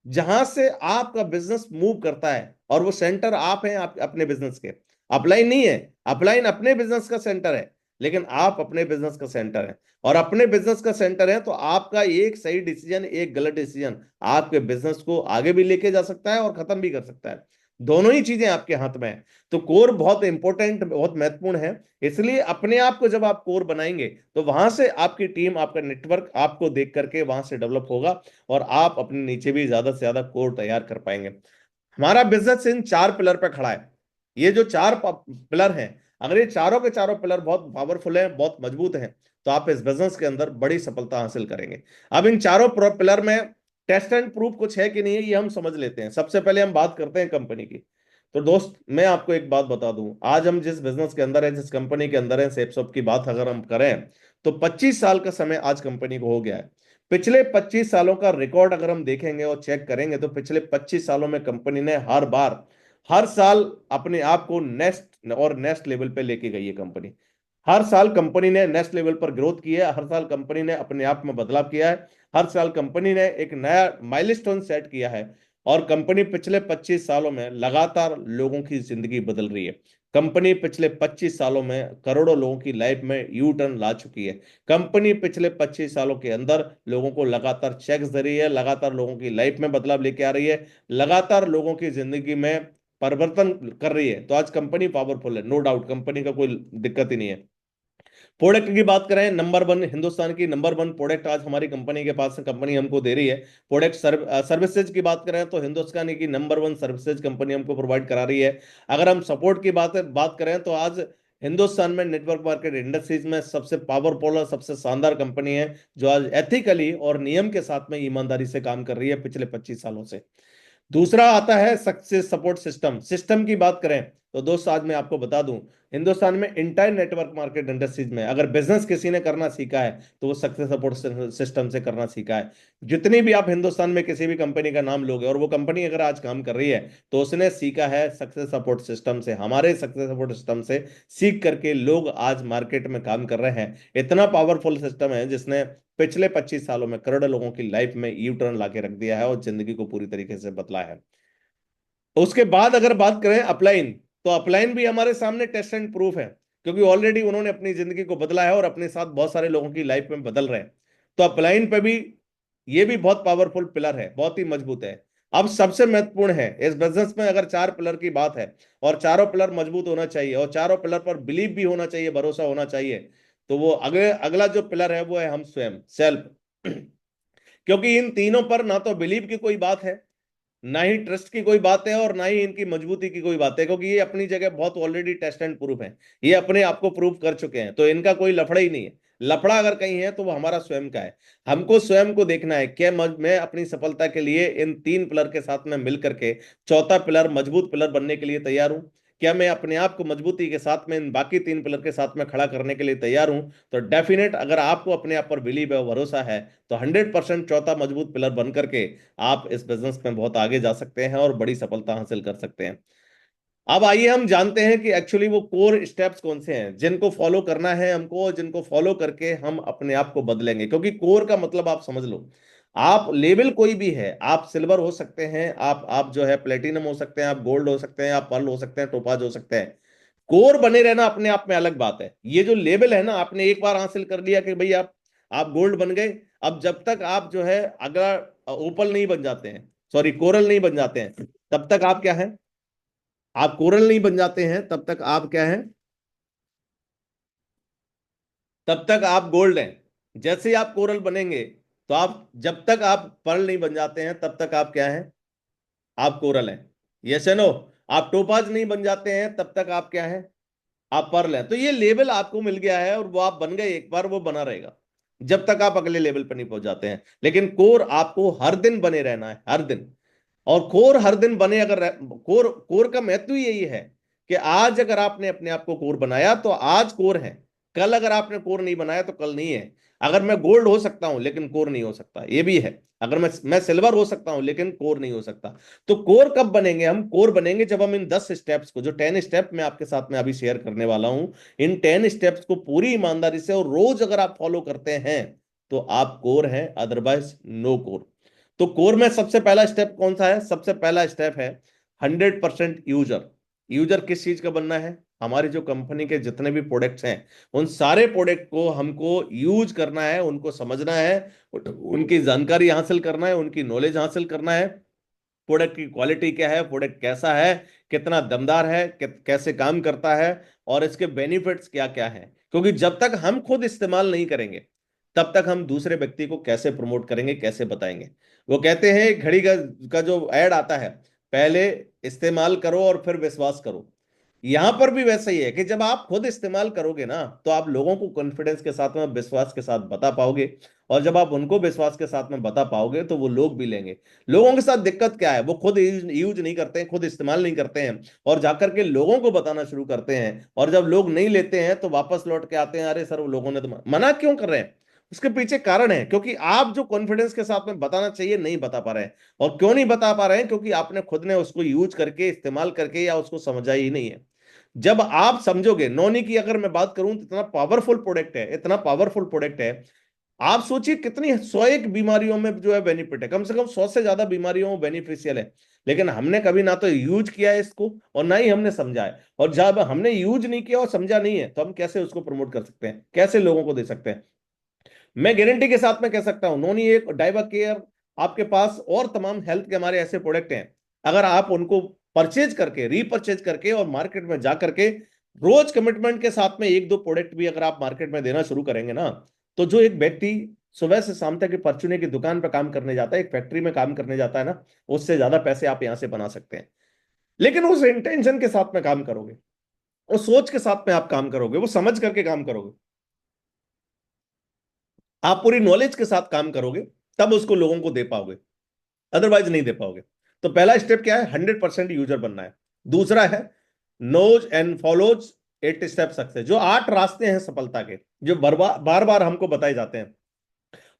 जहां से आपका बिजनेस मूव करता है, और वो सेंटर आप हैं, आप अपने बिजनेस के। अपलाइन नहीं है। अपलाइन अपने बिजनेस का सेंटर है, लेकिन आप अपने बिजनेस का सेंटर है। और अपने बिजनेस का सेंटर है तो आपका एक सही डिसीजन, एक गलत डिसीजन आपके बिजनेस को आगे भी लेके जा सकता है और खत्म भी कर सकता है। दोनों ही चीजें आपके हाथ में है। तो कोर बहुत इंपॉर्टेंट, बहुत महत्वपूर्ण है। इसलिए अपने आप को जब आप कोर बनाएंगे, तो वहां से आपकी टीम, आपका नेटवर्क आपको देख करके वहां से डेवलप होगा, और आप अपने नीचे भी ज्यादा से ज्यादा कोर तैयार कर पाएंगे। हमारा बिजनेस इन चार पिलर पे खड़ा है। ये जो चार पिलर हैं, अगर ये चारों के चारों पिलर बहुत पावरफुल हैं, बहुत मजबूत हैं, तो आप इस बिजनेस के अंदर बड़ी सफलता हासिल करेंगे। अब इन चारों पिलर में टेस्ट एंड प्रूफ कुछ है कि नहीं है, ये हम समझ लेते हैं। सबसे पहले हम बात करते हैं कंपनी की। तो दोस्त, मैं आपको एक बात बता दूं, आज हम जिस बिजनेस के अंदर है, जिस कंपनी के अंदर है, सेपसॉप की बात अगर हम करें, तो 25 साल का समय आज कंपनी को हो गया है। पिछले 25 सालों का रिकॉर्ड अगर हम देखेंगे और चेक करेंगे, तो पिछले 25 सालों में कंपनी ने हर बार, हर साल अपने आप को नेक्स्ट और नेक्स्ट लेवल पे लेके गई है कंपनी। हर साल कंपनी ने नेक्स्ट लेवल पर ग्रोथ की है। हर साल कंपनी ने अपने आप में बदलाव किया है। हर साल कंपनी ने एक नया माइलस्टोन सेट किया है। और कंपनी पिछले 25 सालों में लगातार लोगों की जिंदगी बदल रही है। कंपनी पिछले 25 सालों में करोड़ों लोगों की लाइफ में यू टर्न ला चुकी है। कंपनी पिछले 25 सालों के अंदर लोगों को लगातार चेक्स दे रही है, लगातार लोगों की लाइफ में बदलाव लेके आ रही है, लगातार लोगों की जिंदगी में परिवर्तन कर रही है। तो आज कंपनी पावरफुल है, नो डाउट, कंपनी का कोई दिक्कत ही नहीं है। प्रोडक्ट की बात करें, नंबर वन, हिंदुस्तान की नंबर वन प्रोडक्ट आज हमारी कंपनी के पास, कंपनी हमको दे रही है। प्रोडक्ट सर्विसेज की बात करें तो हिंदुस्तान की नंबर वन सर्विसेज कंपनी हमको प्रोवाइड करा रही है। अगर हम सपोर्ट की बात करें तो आज हिंदुस्तान में नेटवर्क मार्केट इंडस्ट्रीज में सबसे पावरफुल और सबसे शानदार कंपनी है, जो आज एथिकली और नियम के साथ में ईमानदारी से काम कर रही है पिछले 25 सालों से। दूसरा आता है सक्सेस सपोर्ट सिस्टम। सिस्टम की बात करें तो दोस्त, आज मैं आपको बता दूं, हिंदुस्तान में इंटायर नेटवर्क मार्केट इंडस्ट्रीज में अगर बिजनेस किसी ने करना सीखा है, तो वो सक्सेस सपोर्ट सिस्टम से करना सीखा है। जितनी भी आप हिंदुस्तान में किसी भी कंपनी का नाम लोगे, और वो कंपनी अगर आज काम कर रही है, तो उसने सीखा है सक्सेस सपोर्ट सिस्टम से। हमारे सक्सेस सपोर्ट सिस्टम से सीख करके लोग आज मार्केट में काम कर रहे हैं। इतना पावरफुल सिस्टम है जिसने पिछले 25 सालों में करोड़ों लोगों की लाइफ में यू टर्न लाके रख दिया है और जिंदगी को पूरी तरीके से बदला है। उसके बाद अगर बात करें अपलाइन, तो अपलाइन भी हमारे सामने टेस्ट एंड प्रूफ है, क्योंकि ऑलरेडी उन्होंने अपनी जिंदगी को बदला है और अपने साथ बहुत सारे लोगों की लाइफ में बदल रहे हैं। तो अपलाइन पे भी, ये भी बहुत पावरफुल पिलर है, बहुत ही मजबूत है। अब सबसे महत्वपूर्ण है इस बिजनेस में, अगर चार पिलर की बात है, और चारों पिलर मजबूत होना चाहिए, और चारों पिलर पर बिलीव भी होना चाहिए, भरोसा होना चाहिए, तो वो अगला जो पिलर है वो है हम स्वयं, सेल्फ। क्योंकि इन तीनों पर ना तो बिलीव की कोई बात है, ना ही ट्रस्ट की कोई बात है, और ना ही इनकी मजबूती की कोई बात है, क्योंकि ये अपनी जगह बहुत ऑलरेडी टेस्ट एंड प्रूफ है। ये अपने आप को प्रूव कर चुके हैं, तो इनका कोई लफड़ा ही नहीं है। लफड़ा अगर कहीं है तो वो हमारा स्वयं का है। हमको स्वयं को देखना है कि मैं अपनी सफलता के लिए इन तीन पिलर के साथ में मिल करके चौथा पिलर, मजबूत पिलर बनने के लिए तैयार हूं। क्या मैं अपने आप को मजबूती के साथ में इन बाकी तीन पिलर के साथ में खड़ा करने के लिए तैयार हूं? तो डेफिनेट, अगर आपको अपने आप पर बिलीव है, भरोसा है, तो 100% चौथा मजबूत पिलर बन करके आप इस बिजनेस में बहुत आगे जा सकते हैं और बड़ी सफलता हासिल कर सकते हैं। अब आइए हम जानते हैं कि एक्चुअली वो कोर स्टेप्स कौन से हैं जिनको फॉलो करना है हमको, जिनको फॉलो करके हम अपने आप को बदलेंगे। क्योंकि कोर का मतलब आप समझ लो, आप लेवल कोई भी है, आप सिल्वर हो सकते हैं, आप जो है प्लेटिनम हो सकते हैं, आप गोल्ड हो सकते हैं, आप पर्ल हो सकते हैं, टोपाज हो सकते हैं। कोर बने रहना अपने आप में अलग बात है। ये जो लेवल है ना, आपने एक बार हासिल कर लिया कि भाई आप गोल्ड बन गए। अब जब तक आप जो है अगला ओपल नहीं बन जाते हैं, सॉरी कोरल नहीं बन जाते हैं, तब तक आप क्या है, आप कोरल नहीं बन जाते हैं तब तक आप क्या है, तब तक आप गोल्ड हैं। जैसे ही आप कोरल बनेंगे तो आप, जब तक आप पर्ल नहीं बन जाते हैं तब तक आप क्या हैं, आप कोरल हैं। यस है नो। आप टोपाज नहीं बन जाते हैं तब तक आप क्या हैं, आप पर्ल हैं। तो ये लेवल आपको मिल गया है और वो आप बन गए एक बार, वो बना रहेगा जब तक आप अगले लेवल पर नहीं पहुंच जाते हैं। लेकिन कोर आपको हर दिन बने रहना है, हर दिन। और कोर हर दिन बने, अगर कोर कोर का महत्व ही यही है कि आज अगर आपने अपने आप को कोर बनाया तो आज कोर है, कल अगर आपने कोर नहीं बनाया तो कल नहीं है। अगर मैं गोल्ड हो सकता हूं लेकिन कोर नहीं हो सकता, ये भी है। अगर मैं सिल्वर हो सकता हूं लेकिन कोर नहीं हो सकता। तो कोर कब बनेंगे हम, कोर बनेंगे जब हम इन 10 स्टेप्स को, जो 10 स्टेप मैं आपके साथ में अभी शेयर करने वाला हूं, इन 10 स्टेप्स को पूरी ईमानदारी से और रोज अगर आप फॉलो करते हैं तो आप कोर हैं, अदरवाइज नो कोर। तो कोर में सबसे पहला स्टेप कौन सा है, सबसे पहला स्टेप है 100% यूजर। यूजर किस चीज का बनना है, हमारी जो कंपनी के जितने भी प्रोडक्ट्स हैं उन सारे प्रोडक्ट को हमको यूज करना है, उनको समझना है, उनकी जानकारी हासिल करना है, उनकी नॉलेज हासिल करना है। प्रोडक्ट की क्वालिटी क्या है, प्रोडक्ट कैसा है, कितना दमदार है, कैसे काम करता है, और इसके बेनिफिट्स क्या क्या है। क्योंकि जब तक हम खुद इस्तेमाल नहीं करेंगे तब तक हम दूसरे व्यक्ति को कैसे प्रमोट करेंगे, कैसे बताएंगे। वो कहते हैं घड़ी का जो ऐड आता है, पहले इस्तेमाल करो और फिर विश्वास करो। यहां पर भी वैसा ही है कि जब आप खुद इस्तेमाल करोगे ना तो आप लोगों को कॉन्फिडेंस के साथ में, विश्वास के साथ बता पाओगे। और जब आप उनको विश्वास के साथ में बता पाओगे तो वो लोग भी लेंगे। लोगों के साथ दिक्कत क्या है, वो खुद यूज नहीं करते हैं, खुद इस्तेमाल नहीं करते हैं, और जाकर के लोगों को बताना शुरू करते हैं। और जब लोग नहीं लेते हैं तो वापस लौट के आते हैं, अरे सर वो लोगों ने तो मना क्यों कर रहे हैं। उसके पीछे कारण है, क्योंकि आप जो कॉन्फिडेंस के साथ में बताना चाहिए नहीं बता पा रहे हैं। और क्यों नहीं बता पा रहे हैं, क्योंकि आपने खुद ने उसको यूज करके, इस्तेमाल करके, या उसको समझा ही नहीं है। जब आप समझोगे, नोनी की अगर मैं बात करूं तो इतना पावरफुल प्रोडक्ट है, इतना पावरफुल प्रोडक्ट है। आप सोचिए कितनी 101 बीमारियों में जो है बेनिफिट है, कम से कम 100 से ज्यादा बीमारियों में बेनिफिशियल है। लेकिन हमने कभी ना तो यूज किया है इसको और ना ही हमने समझा है। और जब हमने यूज नहीं किया और समझा नहीं है तो हम कैसे उसको प्रमोट कर सकते हैं, कैसे लोगों को दे सकते हैं। मैं गारंटी के साथ में कह सकता हूं, नोनी एक, डाइवा केयर, आपके पास और तमाम हेल्थ के हमारे ऐसे प्रोडक्ट हैं। अगर आप उनको परचेज करके, रीपरचेज करके और मार्केट में जा करके रोज कमिटमेंट के साथ में एक दो प्रोडक्ट भी अगर आप मार्केट में देना शुरू करेंगे ना, तो जो एक व्यक्ति सुबह से शाम तक परचूने की दुकान पर काम करने जाता है, एक फैक्ट्री में काम करने जाता है ना, उससे ज्यादा पैसे आप यहां से बना सकते हैं। लेकिन उस इंटेंशन के साथ में काम करोगे, उस सोच के साथ में आप काम करोगे, वो समझ करके काम करोगे, आप पूरी नॉलेज के साथ काम करोगे, तब उसको लोगों को दे पाओगे, अदरवाइज नहीं दे पाओगे। तो पहला स्टेप क्या है, 100% यूजर बनना है। दूसरा है knows and follows 8 step success, जो 8 रास्ते हैं सफलता के, जो बार बार हमको बताए जाते हैं।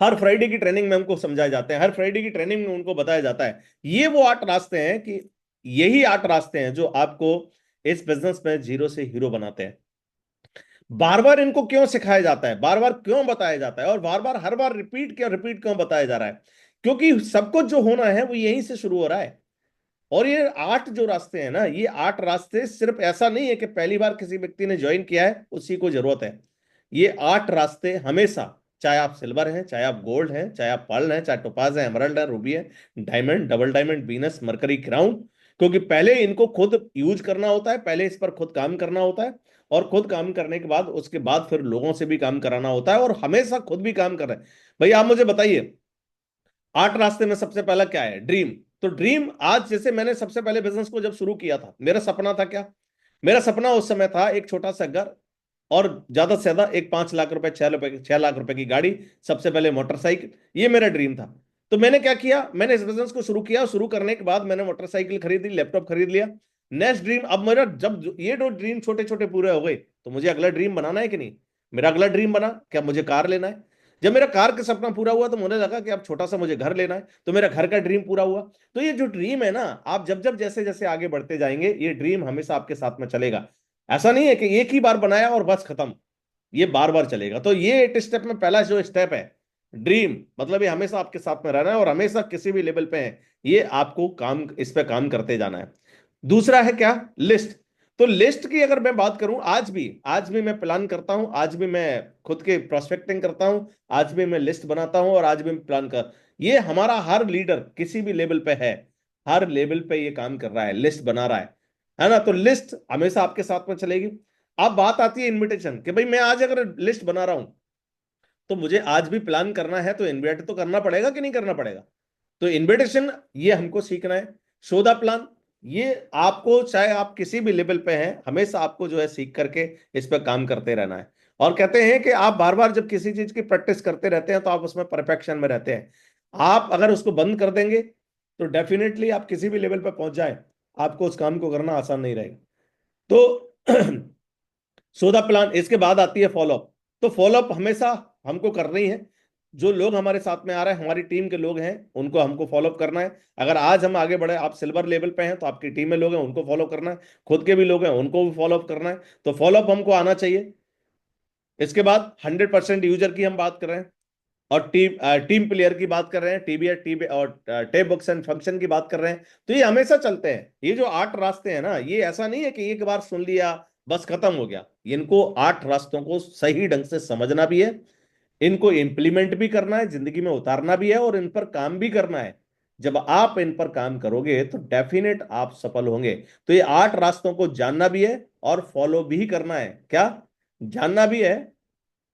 हर फ्राइडे की ट्रेनिंग में हमको समझाए जाते हैं, हर फ्राइडे की ट्रेनिंग में उनको बताया जाता है। ये वो 8 रास्ते हैं कि यही 8 रास्ते हैं जो आपको इस बिजनेस में जीरो से हीरो बनाते हैं। बार बार इनको क्यों सिखाया जाता है, बार बार क्यों बताया जाता है, और बार बार हर बार रिपीट क्यों बताया जा रहा है, क्योंकि सब कुछ जो होना है वो यहीं से शुरू हो रहा है। और ये 8 जो रास्ते हैं ना, ये 8 रास्ते सिर्फ ऐसा नहीं है कि पहली बार किसी व्यक्ति ने ज्वाइन किया है उसी को जरूरत है। ये 8 रास्ते हमेशा, चाहे आप सिल्वर हैं, चाहे आप गोल्ड हैं, चाहे आप पर्ल हैं, चाहे टोपाज है, एमरल्ड है, रूबी है, diamond, double diamond, Venus, mercury, crown, क्योंकि पहले इनको खुद यूज करना होता है, पहले इस पर खुद काम करना होता है। और खुद काम करने के बाद, उसके बाद फिर लोगों से भी काम कराना होता है, और हमेशा खुद भी काम कर रहे हैं। भाई आप मुझे बताइए, 8 रास्ते में सबसे पहला क्या है, ड्रीम। तो ड्रीम, आज जैसे मैंने सबसे पहले बिजनेस को जब शुरू किया था, मेरा सपना था क्या, मेरा सपना उस समय था एक छोटा सा घर, और ज्यादा से ज्यादा एक 5 लाख रुपए, 6 लाख रुपए की गाड़ी, सबसे पहले मोटरसाइकिल, ये मेरा ड्रीम था। तो मैंने क्या किया, मैंने इस बिजनेस को शुरू किया, शुरू करने के बाद मैंने मोटरसाइकिल खरीद ली, लैपटॉप खरीद लिया। नेक्स्ट ड्रीम, अब मेरा जब ये 2 ड्रीम छोटे छोटे पूरे हो गए तो मुझे अगला ड्रीम बनाना है कि नहीं। मेरा अगला ड्रीम बना क्या, मुझे कार लेना है। जब मेरा कार का सपना पूरा हुआ तो मुझे लगा कि अब छोटा सा मुझे घर लेना है, तो मेरा घर का ड्रीम पूरा हुआ। तो ये जो ड्रीम है ना, आप जब जब जैसे जैसे आगे बढ़ते जाएंगे, ये ड्रीम हमेशा आपके साथ में चलेगा। ऐसा नहीं है कि एक ही बार बनाया और बस खत्म, ये बार बार चलेगा। तो ये 8 स्टेप में पहला जो स्टेप है, ड्रीम, मतलब ये हमेशा आपके साथ में रहना है और हमेशा किसी भी लेवल पे है, ये आपको काम, इस पे काम करते जाना है। दूसरा है क्या, लिस्ट। तो लिस्ट की अगर मैं बात करूं, आज भी मैं प्लान करता हूं, आज भी मैं खुद के प्रोस्पेक्टिंग करता हूं, आज भी मैं लिस्ट बनाता हूं, और आज भी मैं प्लान कर, ये हमारा हर लीडर किसी भी लेवल पे है, हर लेवल पे ये काम कर रहा है, लिस्ट बना रहा है ना। तो लिस्ट हमेशा आपके साथ में चलेगी। अब बात आती है इनविटेशन, कि भाई मैं आज अगर लिस्ट बना रहा हूं, तो मुझे आज भी प्लान करना है, तो इनवाइट तो करना पड़ेगा कि नहीं करना पड़ेगा। तो इनविटेशन ये हमको सीखना है। शो द प्लान, ये आपको चाहे आप किसी भी लेवल पे हैं, हमेशा आपको जो है सीख करके इस पर काम करते रहना है। और कहते हैं कि आप बार बार जब किसी चीज की प्रैक्टिस करते रहते हैं, तो आप उसमें परफेक्शन में रहते हैं। आप अगर उसको बंद कर देंगे, तो डेफिनेटली आप किसी भी लेवल पे पहुंच जाए, आपको उस काम को करना आसान नहीं रहेगा। तो सो द प्लान, इसके बाद आती है फॉलोअप। तो फॉलोअप हमेशा हमको करना ही है। जो लोग हमारे साथ में आ रहे हैं, हमारी टीम के लोग हैं, उनको हमको फॉलोअप करना है। अगर आज हम आगे बढ़े, आप सिल्वर लेवल पे हैं, तो आपकी टीम में लोग हैं, उनको फॉलो करना है। खुद के भी लोग हैं, उनको भी फॉलोअप करना है। तो फॉलोअप हमको आना चाहिए। इसके बाद 100% यूजर की हम बात कर रहे हैं, और टीम प्लेयर की बात कर रहे हैं, टीबीआर टीबी और टेप बुक्स एंड फंक्शन की बात कर रहे हैं। तो ये हमेशा चलते हैं। ये जो 8 रास्ते हैं ना, ये ऐसा नहीं है कि एक बार सुन लिया बस खत्म हो गया। इनको 8 रास्तों को सही ढंग से समझना भी है, इनको इम्प्लीमेंट भी करना है, जिंदगी में उतारना भी है, और इन पर काम भी करना है। जब आप इन पर काम करोगे, तो डेफिनेट आप सफल होंगे। तो ये 8 रास्तों को जानना भी है, और फॉलो भी करना है। क्या जानना भी है,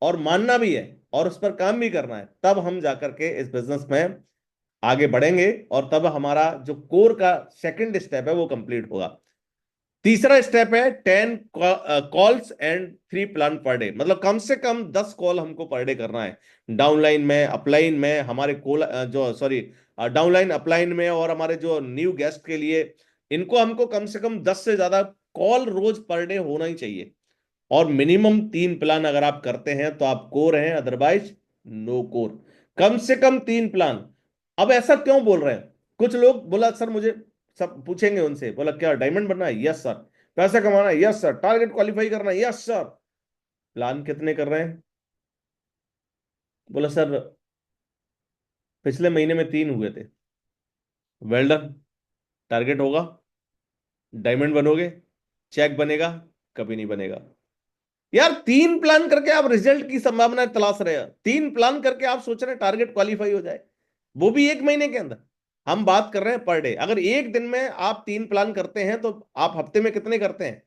और मानना भी है, और उस पर काम भी करना है। तब हम जाकर के इस बिजनेस में आगे बढ़ेंगे, और तब हमारा जो कोर का सेकंड स्टेप है वो कंप्लीट होगा। तीसरा स्टेप है 10 calls and 3 plan per day. मतलब कम से कम 10 कॉल हमको पर डे करना है। डाउनलाइन में, अपलाइन में, हमारे कॉल जो सॉरी डाउनलाइन, अपलाइन में, और हमारे जो न्यू गेस्ट के लिए, इनको हमको कम से कम 10 से ज्यादा कॉल रोज पर डे होना ही चाहिए। और मिनिमम 3 प्लान अगर आप करते हैं, तो आप कोर हैं, अदरवाइज नो कोर। कम से कम 3 प्लान। अब ऐसा क्यों बोल रहे हैं? कुछ लोग बोला सर, मुझे सब पूछेंगे उनसे, बोला क्या डायमंड बनना है? Yes sir. पैसा कमाना है? Yes sir. टारगेट क्वालिफाई करना है? Yes sir. प्लान कितने कर रहे हैं? बोला सर, पिछले महीने में 3 हुए थे। Well done. टारगेट होगा, डायमंड बनोगे, चेक बनेगा, कभी नहीं बनेगा। यार 3 प्लान करके आप रिजल्ट की संभावना तलाश रहे हो, 3 प्लान करके आप सोच रहे हैं टारगेट क्वालिफाई हो जाए, वो भी 1 महीने के अंदर। हम बात कर रहे हैं पर डे। अगर एक दिन में आप 3 प्लान करते हैं, तो आप हफ्ते में कितने करते हैं?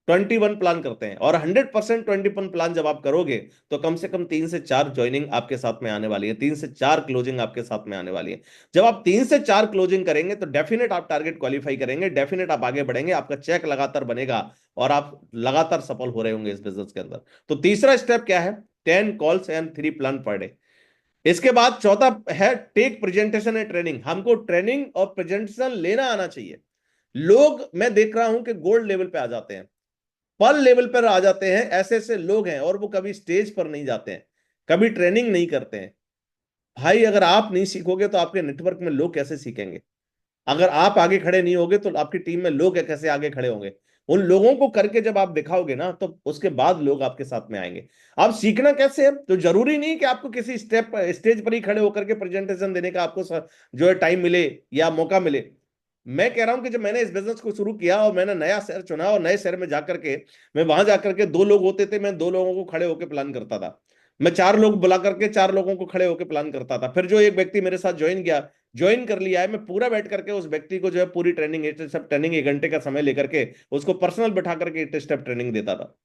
21 प्लान करते हैं। और 100% 21 प्लान जब आप करोगे, तो कम से कम 3 से 4 ज्वाइनिंग आपके साथ में आने वाली है, 3 से 4 क्लोजिंग आपके साथ में आने वाली है। जब आप 3 से 4 क्लोजिंग करेंगे, तो डेफिनेट आप टारगेट क्वालिफाई करेंगे, डेफिनेट आप आगे बढ़ेंगे, आपका चेक लगातार बनेगा, और आप लगातार सफल हो रहे होंगे इस बिजनेस के अंदर। तो तीसरा स्टेप क्या है? 10 calls and 3 plan per day. इसके बाद चौथा है टेक प्रेजेंटेशन एंड ट्रेनिंग। हमको ट्रेनिंग और प्रेजेंटेशन लेना आना चाहिए। लोग, मैं देख रहा हूं कि गोल्ड लेवल पे आ जाते हैं, पर्ल लेवल पर आ जाते हैं, ऐसे ऐसे लोग हैं, और वो कभी स्टेज पर नहीं जाते हैं, कभी ट्रेनिंग नहीं करते हैं। भाई अगर आप नहीं सीखोगे, तो आपके नेटवर्क में लोग कैसे सीखेंगे? अगर आप आगे खड़े नहीं होगे, तो आपकी टीम में लोग कैसे आगे खड़े होंगे? उन लोगों को करके जब आप दिखाओगे ना, तो उसके बाद लोग आपके साथ में आएंगे। आप सीखना कैसे है? तो जरूरी नहीं कि आपको किसी स्टेज पर ही खड़े होकर के प्रेजेंटेशन देने का आपको जो है टाइम मिले या मौका मिले। मैं कह रहा हूं कि जब मैंने इस बिजनेस को शुरू किया, और मैंने नया शहर चुना, और नए शहर में जाकर के, मैं वहां जाकर के 2 लोग होते थे, मैं 2 लोगों को खड़े होकर प्लान करता था। मैं 4 लोग बुला करके 4 लोगों को खड़े होकर प्लान करता था। फिर जो एक व्यक्ति मेरे साथ ज्वाइन कर लिया है, मैं पूरा बैठ करके उस व्यक्ति को जो है पूरी ट्रेनिंग, 8 स्टेप ट्रेनिंग, 1 घंटे का समय लेकर के उसको पर्सनल बैठा करके 8 स्टेप ट्रेनिंग देता था।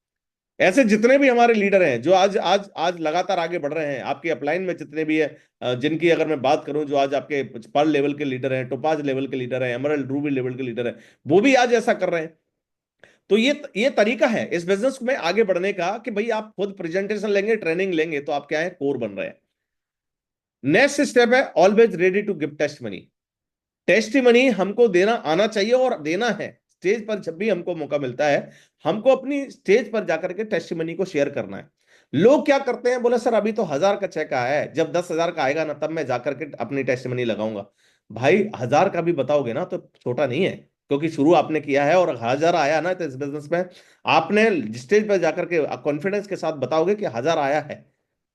ऐसे जितने भी हमारे लीडर हैं, जो आज आज आज लगातार आगे बढ़ रहे हैं, आपके अपलाइन में जितने भी है, जिनकी अगर मैं बात करूं, जो आज आपके पर्ल लेवल के लीडर हैं, टोपाज लेवल के लीडर हैं, एमरल्ड रूबी लेवल के लीडर हैं, वो भी आज ऐसा कर रहे हैं। तो ये तरीका है इस बिजनेस में आगे बढ़ने का, कि भाई आप खुद प्रेजेंटेशन लेंगे, ट्रेनिंग लेंगे, तो आप क्या है, कोर बन रहे हैं। नेक्स्ट स्टेप है always ready to give testimony. Testimony हमको देना आना चाहिए, और देना है। स्टेज पर जब भी हमको मौका मिलता है, हमको अपनी स्टेज पर जाकर के टेस्ट मनी को शेयर करना है। लोग क्या करते हैं, बोले सर अभी तो 1000 का चेक आया है, जब 10,000 का आएगा ना, तब मैं जाकर के अपनी टेस्ट मनी लगाऊंगा। भाई 1000 का भी बताओगे ना, तो छोटा नहीं है, क्योंकि शुरू आपने किया है, और 1000 आया ना, तो इस बिजनेस में आपने स्टेज पर जाकर के कॉन्फिडेंस के साथ बताओगे कि 1000 आया है,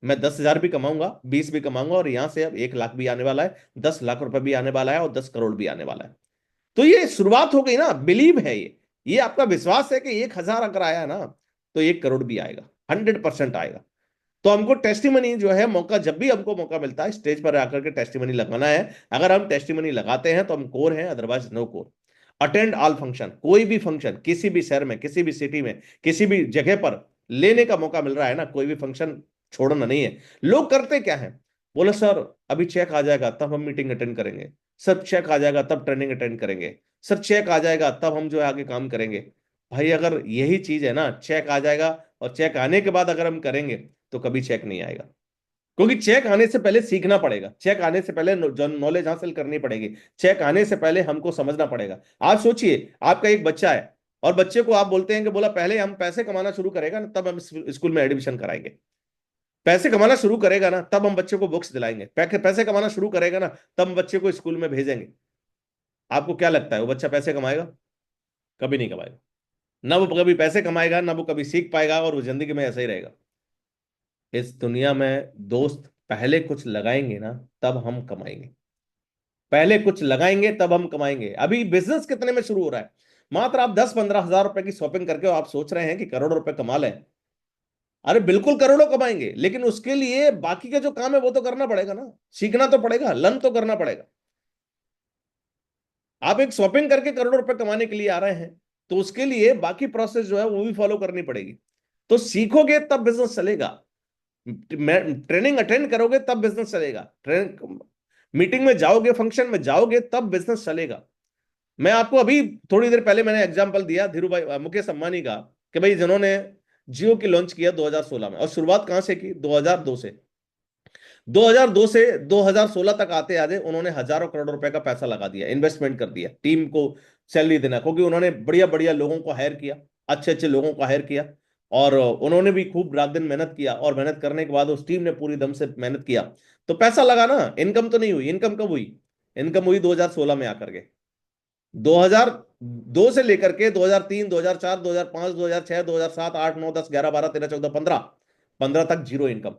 मैं 10,000 भी कमाऊंगा, 20 भी कमाऊंगा, और यहां से अब 1 लाख भी आने वाला है, 10 लाख रुपए भी आने वाला है, और 10 करोड़ भी आने वाला है। तो ये शुरुआत हो गई ना, बिलीव है ये। ये आपका विश्वास है कि 1,000 अगर आया ना तो 1 करोड़ भी आएगा, 100% आएगा। तो हमको टेस्टिमनी जो है, मौका जब भी हमको मौका मिलता है स्टेज पर आकर के टेस्टिमनी लगाना है। अगर हम टेस्टिमनी लगाते हैं तो हम कोर हैं, otherwise no core. Attend all function, कोई भी फंक्शन किसी भी शहर में, किसी भी सिटी में, किसी भी जगह पर लेने का मौका मिल रहा है ना, कोई भी फंक्शन छोड़ना नहीं है। लोग करते क्या है, बोले सर अभी चेक आ जाएगा तब हम मीटिंग अटेंड करेंगे, सर चेक आ जाएगा तब ट्रेनिंग अटेंड करेंगे, सर चेक आ जाएगा तब हम जो है आगे काम करेंगे। भाई अगर यही चीज है ना, चेक आ जाएगा और चेक आने के बाद अगर हम करेंगे तो कभी चेक नहीं आएगा। क्योंकि चेक आने से पहले सीखना पड़ेगा, चेक आने से पहले नॉलेज हासिल करनी पड़ेगी, चेक आने से पहले हमको समझना पड़ेगा। आप सोचिए, आपका एक बच्चा है और बच्चे को आप बोलते हैं कि बोला पहले हम पैसे कमाना शुरू करेगा ना तब हम स्कूल में एडमिशन कराएंगे, पैसे कमाना शुरू करेगा ना तब हम बच्चे को बुक्स दिलाएंगे, पैसे कमाना शुरू करेगा ना तब हम बच्चे को स्कूल में भेजेंगे। आपको क्या लगता है वो बच्चा पैसे कमाएगा? कभी नहीं कमाएगा। ना वो कभी पैसे कमाएगा, ना वो कभी सीख पाएगा, और वो जिंदगी में ऐसा ही रहेगा। इस दुनिया में दोस्त पहले कुछ लगाएंगे ना तब हम कमाएंगे, पहले कुछ लगाएंगे तब हम कमाएंगे। अभी बिजनेस कितने में शुरू हो रहा है? मात्र आप 10-15 हजार रुपए की शॉपिंग करके आप सोच रहे हैं कि करोड़ों रुपए कमा लें। अरे बिल्कुल करोड़ों कमाएंगे, लेकिन उसके लिए बाकी का जो काम है वो तो करना पड़ेगा ना, सीखना तो पड़ेगा, लर्न तो करना पड़ेगा। आप एक शॉपिंग करके करोड़ों रुपए कमाने के लिए आ रहे हैं तो उसके लिए बाकी प्रोसेस जो है वो भी फॉलो करनी पड़ेगी। तो सीखोगे तब बिजनेस चलेगा, ट्रेनिंग अटेंड करोगे तब बिजनेस चलेगा, ट्रेन मीटिंग में जाओगे, फंक्शन में जाओगे तब बिजनेस चलेगा। मैं आपको अभी थोड़ी देर पहले मैंने एग्जांपल दिया धीरू भाई, मुकेश अंबानी का, कि भाई जिन्होंने जियो की लॉन्च किया 2016 में, और शुरुआत कहां से की? 2002 से। 2002 से 2016 तक आते आते उन्होंने हजारों करोड़ रुपए का पैसा लगा दिया, इन्वेस्टमेंट कर दिया, टीम को सैलरी देना, क्योंकि उन्होंने बढ़िया बढ़िया लोगों को हायर किया, अच्छे अच्छे लोगों को हायर किया। और उन्होंने भी खूब रात दिन मेहनत किया, और मेहनत करने के बाद उस टीम ने पूरी दम से मेहनत किया तो पैसा लगा ना, इनकम तो नहीं हुई। इनकम कब हुई? इनकम हुई 2016 में आकर के। 2002 से लेकर के 2003, 2004, 2005, 2006, 2007, 8, 9, 10, 11, 12, 13, 14, 15, 15 तक जीरो इनकम।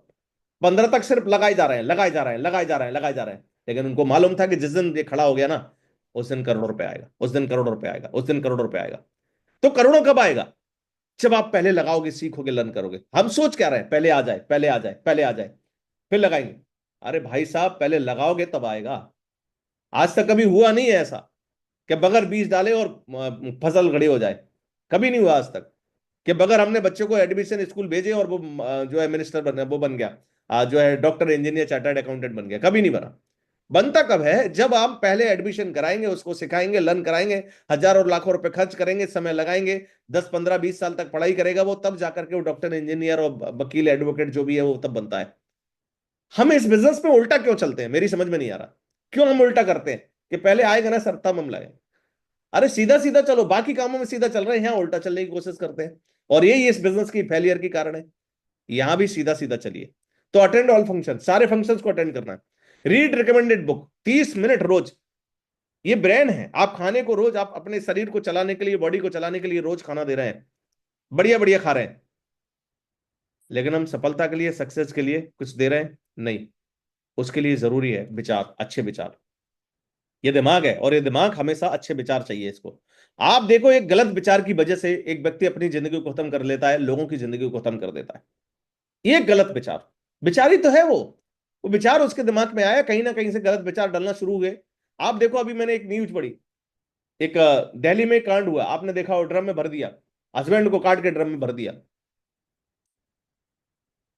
15 तक सिर्फ लगाए जा रहे हैं, लगाए जा रहे हैं, लगाए जा रहे हैं, लगाए जा रहे हैं। लेकिन उनको मालूम था कि जिस दिन ये खड़ा हो गया ना, उस दिन करोड़ों रुपए आएगा, उस दिन करोड़ों रुपए आएगा, उस दिन करोड़ों रुपए आएगा। तो करोड़ों कब आएगा? जब आप पहले लगाओगे, सीखोगे, लर्न करोगे। हम सोच क्या रहे हैं, पहले आ जाए, पहले आ जाए, पहले आ जाए, फिर लगाएंगे। अरे भाई साहब, पहले लगाओगे तब आएगा। आज तक कभी हुआ नहीं है ऐसा कि बगैर बीज डाले और फसल खड़ी हो जाए। कभी नहीं हुआ आज तक कि बगैर हमने बच्चों को एडमिशन स्कूल भेजे और वो जो है मिनिस्टर बन, वो बन गया, जो है डॉक्टर, इंजीनियर, चार्टर्ड अकाउंटेंट बन गया। कभी नहीं बना। बनता कब है? जब आप पहले एडमिशन कराएंगे, उसको सिखाएंगे, लर्न कराएंगे, हजारों और लाखों रुपए खर्च करेंगे, समय लगाएंगे, 10, 15, 20 साल तक पढ़ाई करेगा वो, तब जाकर के वो डॉक्टर, इंजीनियर और वकील, एडवोकेट जो भी है वो तब बनता है। हम इस बिजनेस में उल्टा क्यों चलते हैं, मेरी समझ में नहीं आ रहा। क्यों हम उल्टा करते हैं कि पहले आएगा ना सर तब हम लगाए? अरे सीधा सीधा चलो, बाकी कामों में सीधा चल रहे हैं, यहाँ उल्टा चलने की कोशिश करते हैं। और यही इस बिजनेस की फेलियर की कारण है। यहां भी सीधा सीधा चलिए। तो अटेंड ऑल फंक्शन, सारे फंक्शंस को अटेंड करना है। रीड रिकमेंडेड बुक 30 मिनट रोज। ये ब्रेन है, आप खाने को रोज, आप अपने शरीर को चलाने के लिए, बॉडी को चलाने के लिए रोज खाना दे रहे हैं, बढ़िया बढ़िया खा रहे हैं, लेकिन हम सफलता के लिए, सक्सेस के लिए कुछ दे रहे हैं? नहीं। उसके लिए जरूरी है विचार, अच्छे विचार। ये दिमाग है, और ये दिमाग हमेशा अच्छे विचार चाहिए इसको। आप देखो, एक गलत विचार की वजह से एक व्यक्ति अपनी जिंदगी को खत्म कर लेता है, लोगों की जिंदगी को खत्म कर देता है। ये गलत विचार, विचार ही तो है वो विचार उसके दिमाग में आया, कहीं ना कहीं से गलत विचार डलना शुरू हुए। आप देखो, अभी मैंने एक न्यूज पढ़ी, एक दिल्ली में कांड हुआ, आपने देखा हो, ड्रम में भर दिया, हस्बैंड को काट के ड्रम में भर दिया।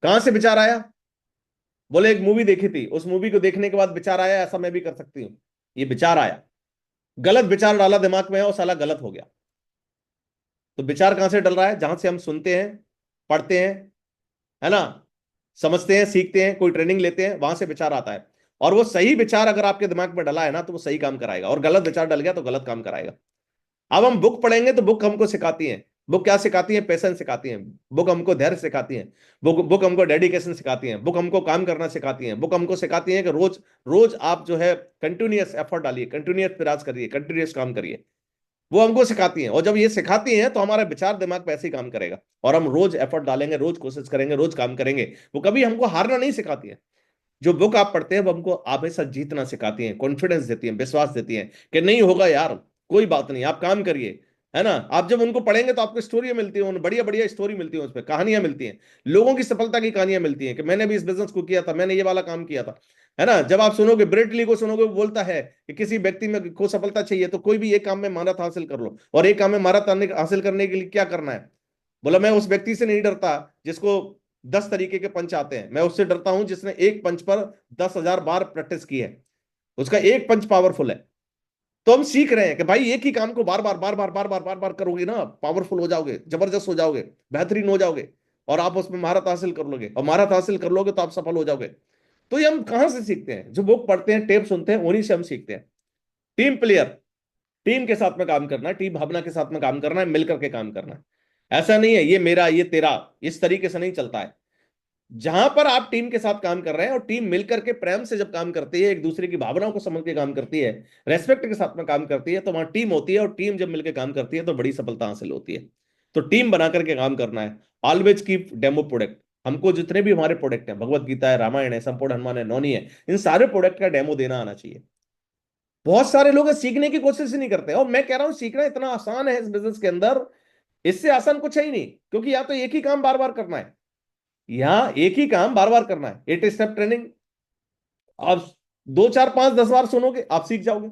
कहां से विचार आया? बोले एक मूवी देखी थी, उस मूवी को देखने के बाद विचार आया ऐसा मैं भी कर सकती हूं। ये विचार आया, गलत विचार डाला दिमाग में और साला गलत हो गया। तो विचार कहां से डल रहा है? जहां से हम सुनते हैं, पढ़ते हैं, है ना, समझते हैं, सीखते हैं, कोई ट्रेनिंग लेते हैं, वहां से विचार आता है। और वो सही विचार अगर आपके दिमाग में डला है ना तो वो सही काम कराएगा, और गलत विचार डल गया तो गलत काम कराएगा। अब हम बुक पढ़ेंगे तो बुक हमको सिखाती है, बुक क्या सिखाती है? पेशेंस सिखाती है, बुक हमको धैर्य सिखाती है, बुक हमको डेडिकेशन सिखाती है, बुक हमको काम करना सिखाती है, बुक हमको सिखाती है कि रोज रोज आप जो है कंटिन्यूअस एफर्ट डालिए, कंटिन्यूअस प्रयास करिए, कंटिन्यूअस काम करिए। वो हमको सिखाती हैं, और जब ये सिखाती हैं तो हमारा विचार दिमाग पे ऐसे ही काम करेगा, और हम रोज एफर्ट डालेंगे, रोज कोशिश करेंगे, रोज काम करेंगे। वो कभी हमको हारना नहीं सिखाती है। जो बुक आप पढ़ते हैं वो हमको हमेशा जीतना सिखाती है, कॉन्फिडेंस देती है, विश्वास देती है कि नहीं होगा यार, कोई बात नहीं, आप काम करिए, है ना। आप जब उनको पढ़ेंगे तो आपको स्टोरियां मिलती हैं, बढ़िया बढ़िया स्टोरी मिलती है, उस पर कहानियां मिलती हैं, लोगों की सफलता की कहानियां मिलती हैं कि मैंने भी इस बिजनेस को किया था, मैंने ये वाला काम किया था। है ना। जब आप सुनोगे ब्रेट ली को, सुनोगे वो बोलता है कि किसी व्यक्ति में को सफलता चाहिए तो कोई भी एक काम में महारत हासिल कर लो, और एक काम में महारत हासिल करने के लिए क्या करना है। बोला मैं उस व्यक्ति से नहीं डरता जिसको 10 तरीके के पंच आते हैं, मैं उससे डरता हूं जिसने एक पंच पर 10,000 बार प्रैक्टिस की है, उसका एक पंच पावरफुल है। तो हम सीख रहे हैं कि भाई एक ही काम को बार बार बार बार बार बार बार बार करोगे ना, पावरफुल हो जाओगे, जबरदस्त हो जाओगे, बेहतरीन हो जाओगे, और आप उसमें महारत हासिल कर लोगे, और महारत हासिल कर लोगे तो आप सफल हो जाओगे। तो ये हम कहां से सीखते हैं, जो बुक पढ़ते हैं, टेप सुनते हैं, उन्हीं से हम सीखते हैं। टीम प्लेयर, टीम के साथ में काम करना है, टीम भावना के साथ में काम करना है, मिलकर के काम करना है। ऐसा नहीं है ये मेरा ये तेरा, इस तरीके से नहीं चलता है। जहां पर आप टीम के साथ काम कर रहे हैं और टीम मिलकर के प्रेम से जब काम करती है, एक दूसरे की भावनाओं को समझ के काम करती है, रेस्पेक्ट के साथ में काम करती है, तो वहां टीम होती है, और टीम जब मिलकर काम करती है तो बड़ी सफलता हासिल होती है। तो टीम बना करके काम करना है। Always keep demo product. हमको जितने भी हमारे प्रोडक्ट हैं, भगवत गीता है, रामायण है, संपूर्ण हनुमान है, नौनी है, इन सारे प्रोडक्ट का डेमो देना आना चाहिए। बहुत सारे लोग सीखने की कोशिश ही नहीं करते, और मैं कह रहा हूं सीखना इतना आसान है इस बिजनेस के अंदर, इससे आसान कुछ है ही नहीं, क्योंकि या तो एक ही काम बार बार करना है, यहां एक ही काम बार बार करना है। 8 स्टेप ट्रेनिंग आप 2 4 5 10 बार सुनोगे, आप सीख जाओगे।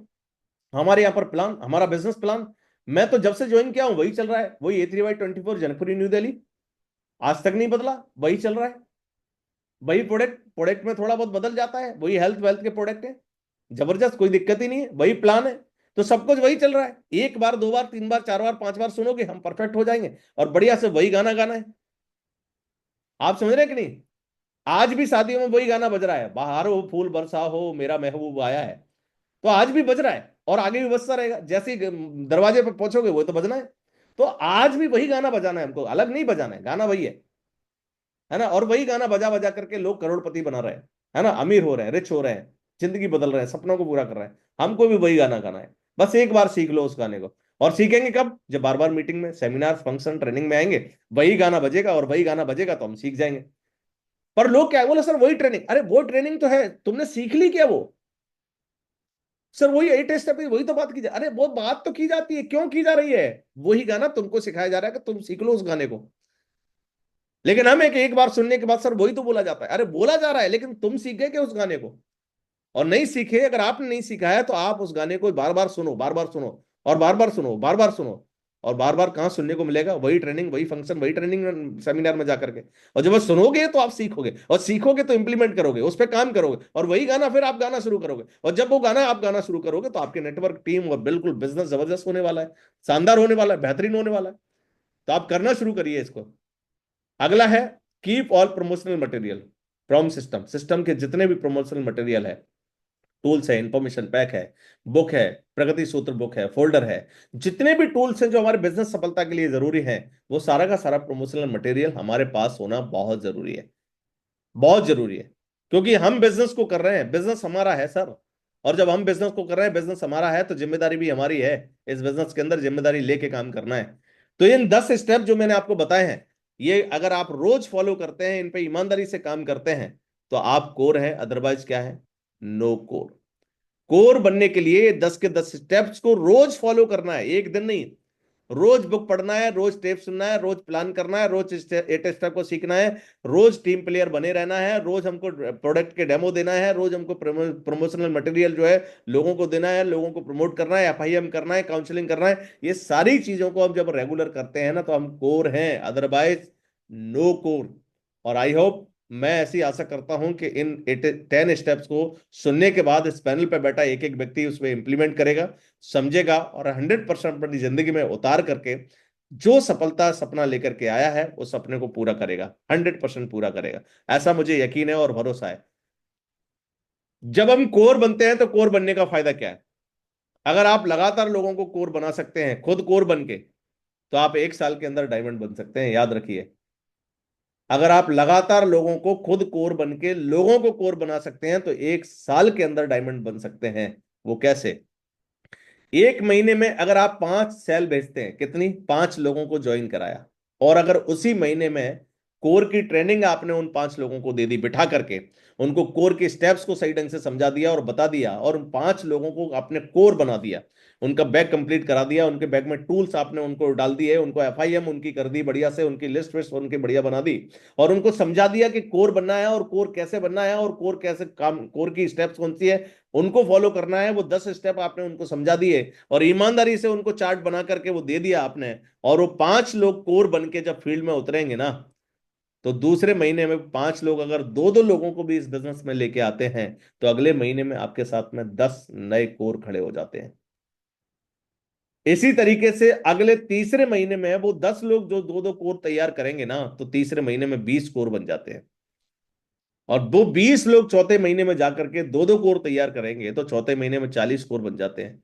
हमारे यहाँ पर प्लान, हमारा बिजनेस प्लान, मैं तो जब से ज्वाइन किया हूं वही चल रहा है, वही A3Y24 जनकपुरी न्यू दिल्ली, आज तक नहीं बदला, वही चल रहा है। वही प्रोडक्ट, प्रोडक्ट में थोड़ा बहुत बदल जाता है, वही हेल्थ वेल्थ के प्रोडक्ट है, जबरदस्त, कोई दिक्कत ही नहीं है, वही प्लान है। तो सब कुछ वही चल रहा है, एक बार दो बार तीन बार चार बार पांच बार सुनोगे, हम परफेक्ट हो जाएंगे, और बढ़िया से वही गाना गाना है। आप समझ रहे हैं कि नहीं। आज भी शादियों में वही गाना बज रहा है, बाहर हो फूल बरसा हो मेरा महबूब आया है, तो आज भी बज रहा है, और आगे भी बजता रहेगा, जैसे ही दरवाजे पर पहुंचोगे वो तो बजना है। तो आज भी वही गाना बजाना है हमको, अलग नहीं बजाना है, गाना वही है ना। और वही गाना बजा बजा करके लोग करोड़पति बना रहे हैं, है ना, अमीर हो रहे हैं, रिच हो रहे हैं, जिंदगी बदल रहे हैं, सपनों को पूरा कर रहे हैं। हमको भी वही गाना गाना है, बस एक बार सीख लो उस गाने को। और सीखेंगे कब, जब बार बार मीटिंग में, सेमिनार, फंक्शन, ट्रेनिंग में आएंगे, वही गाना बजेगा, और वही गाना बजेगा तो हम सीख जाएंगे। पर लोग क्या बोले, सर वही ट्रेनिंग, अरे वो ट्रेनिंग तो है, तुमने सीख ली क्या वो। सर वही 8 स्टेप है, वही तो बात की जा, अरे वो बात तो की जाती है, क्यों की जा रही है। वही गाना तुमको सिखाया जा रहा है कि तुम सीख लो उस गाने को। लेकिन हम एक बार सुनने के बाद सर वही तो बोला जाता है, अरे बोला जा रहा है लेकिन तुम सीख गए क्या उस गाने को। और नहीं सीखे, अगर आपने नहीं सीखा है तो आप उस गाने को बार बार सुनो, बार बार सुनो, और बार बार सुनो, बार बार सुनो। और बार बार कहाँ सुनने को मिलेगा, वही ट्रेनिंग, वही फंक्शन, वही ट्रेनिंग सेमिनार में जाकर के। और जब वो सुनोगे तो आप सीखोगे, और सीखोगे तो इंप्लीमेंट करोगे, उस पर काम करोगे, और वही गाना फिर आप गाना शुरू करोगे, और जब वो गाना आप गाना शुरू करोगे तो आपके नेटवर्क, टीम और बिल्कुल बिजनेस जबरदस्त होने वाला है, शानदार होने वाला है, बेहतरीन होने वाला है। तो आप करना शुरू करिए इसको। अगला है, keep all promotional material from system. System के जितने भी प्रमोशनल मटेरियल है, टूल्स है, इंफॉर्मेशन पैक है, बुक है, प्रगति सूत्र बुक है, फोल्डर है, जितने भी टूल्स हैं जो हमारे बिजनेस सफलता के लिए जरूरी है, वो सारा का सारा प्रमोशनल मटेरियल हमारे पास होना बहुत जरूरी है, बहुत जरूरी है। क्योंकि हम बिजनेस को कर रहे हैं, बिजनेस हमारा है सर, और जब हम बिजनेस को कर रहे हैं, बिजनेस हमारा है, तो जिम्मेदारी भी हमारी है, इस बिजनेस के अंदर जिम्मेदारी लेके काम करना है। तो इन 10 स्टेप जो मैंने आपको बताए हैं, ये अगर आप रोज फॉलो करते हैं, इन पे ईमानदारी से काम करते हैं, तो आप कोर है, अदरवाइज क्या है, नो कोर। कोर बनने के लिए 10 के 10 स्टेप्स को रोज फॉलो करना है, एक दिन नहीं। रोज बुक पढ़ना है, रोज टेप सुनना है, रोज प्लान करना है, रोज 8 स्टेप को सीखना है, रोज टीम प्लेयर बने रहना है, रोज हमको प्रोडक्ट के डेमो देना है, रोज हमको प्रमोशनल मटेरियल जो है लोगों को देना है, लोगों को प्रमोट करना है, FIM करना है, काउंसलिंग करना है। ये सारी चीजों को हम जब रेगुलर करते हैं ना, तो हम कोर हैं, अदरवाइज नो कोर। और आई होप, मैं ऐसी आशा करता हूं कि इन 10 स्टेप्स को सुनने के बाद इस पैनल पे बैठा एक एक व्यक्ति उसमें इंप्लीमेंट करेगा, समझेगा, और 100% अपनी जिंदगी में उतार करके जो सफलता सपना लेकर के आया है उस सपने को पूरा करेगा, 100% पूरा करेगा। ऐसा मुझे यकीन है और भरोसा है। जब हम कोर बनते हैं तो कोर बनने का फायदा क्या है। अगर आप लगातार लोगों को कोर बना सकते हैं, खुद कोर बन के, तो आप 1 साल के अंदर डायमंड बन सकते हैं, याद रखिए। अगर आप लगातार लोगों को खुद कोर बन के लोगों को कोर बना सकते हैं, तो 1 साल के अंदर डायमंड बन सकते हैं। वो कैसे। 1 महीने में अगर आप 5 सेल भेजते हैं, कितनी, 5 लोगों को ज्वाइन कराया, और अगर उसी महीने में कोर की ट्रेनिंग आपने उन 5 लोगों को दे दी बिठा करके, उनको कोर के स्टेप्स को सही ढंग से समझा दिया और बता दिया, और उन 5 लोगों को आपने कोर बना दिया, उनका बैग कंप्लीट करा दिया, उनके बैग में टूल्स आपने उनको डाल दिए, उनको एफआईएम उनकी कर दी बढ़िया से, उनकी लिस्ट विस्ट उनकी बढ़िया बना दी, और उनको समझा दिया कि कोर बनना है और कोर कैसे बनना है और कोर कैसे काम, कोर की स्टेप्स कौन सी है उनको फॉलो करना है, वो 10 स्टेप आपने उनको समझा दिए और ईमानदारी से उनको चार्ट बना करके वो दे दिया आपने। और वो 5 लोग कोर बन के जब फील्ड में उतरेंगे ना, तो दूसरे महीने में 5 लोग अगर दो दो लोगों को भी इस बिजनेस में लेके आते हैं, तो अगले महीने में आपके साथ में 10 नए कोर खड़े हो जाते हैं। इसी तरीके से अगले तीसरे महीने में वो 10 लोग जो दो दो कोर तैयार करेंगे ना, तो तीसरे महीने में 20 कोर बन जाते हैं। और वो 20 लोग चौथे महीने में जाकर के दो दो कोर तैयार करेंगे, तो चौथे महीने में 40 कोर बन जाते हैं।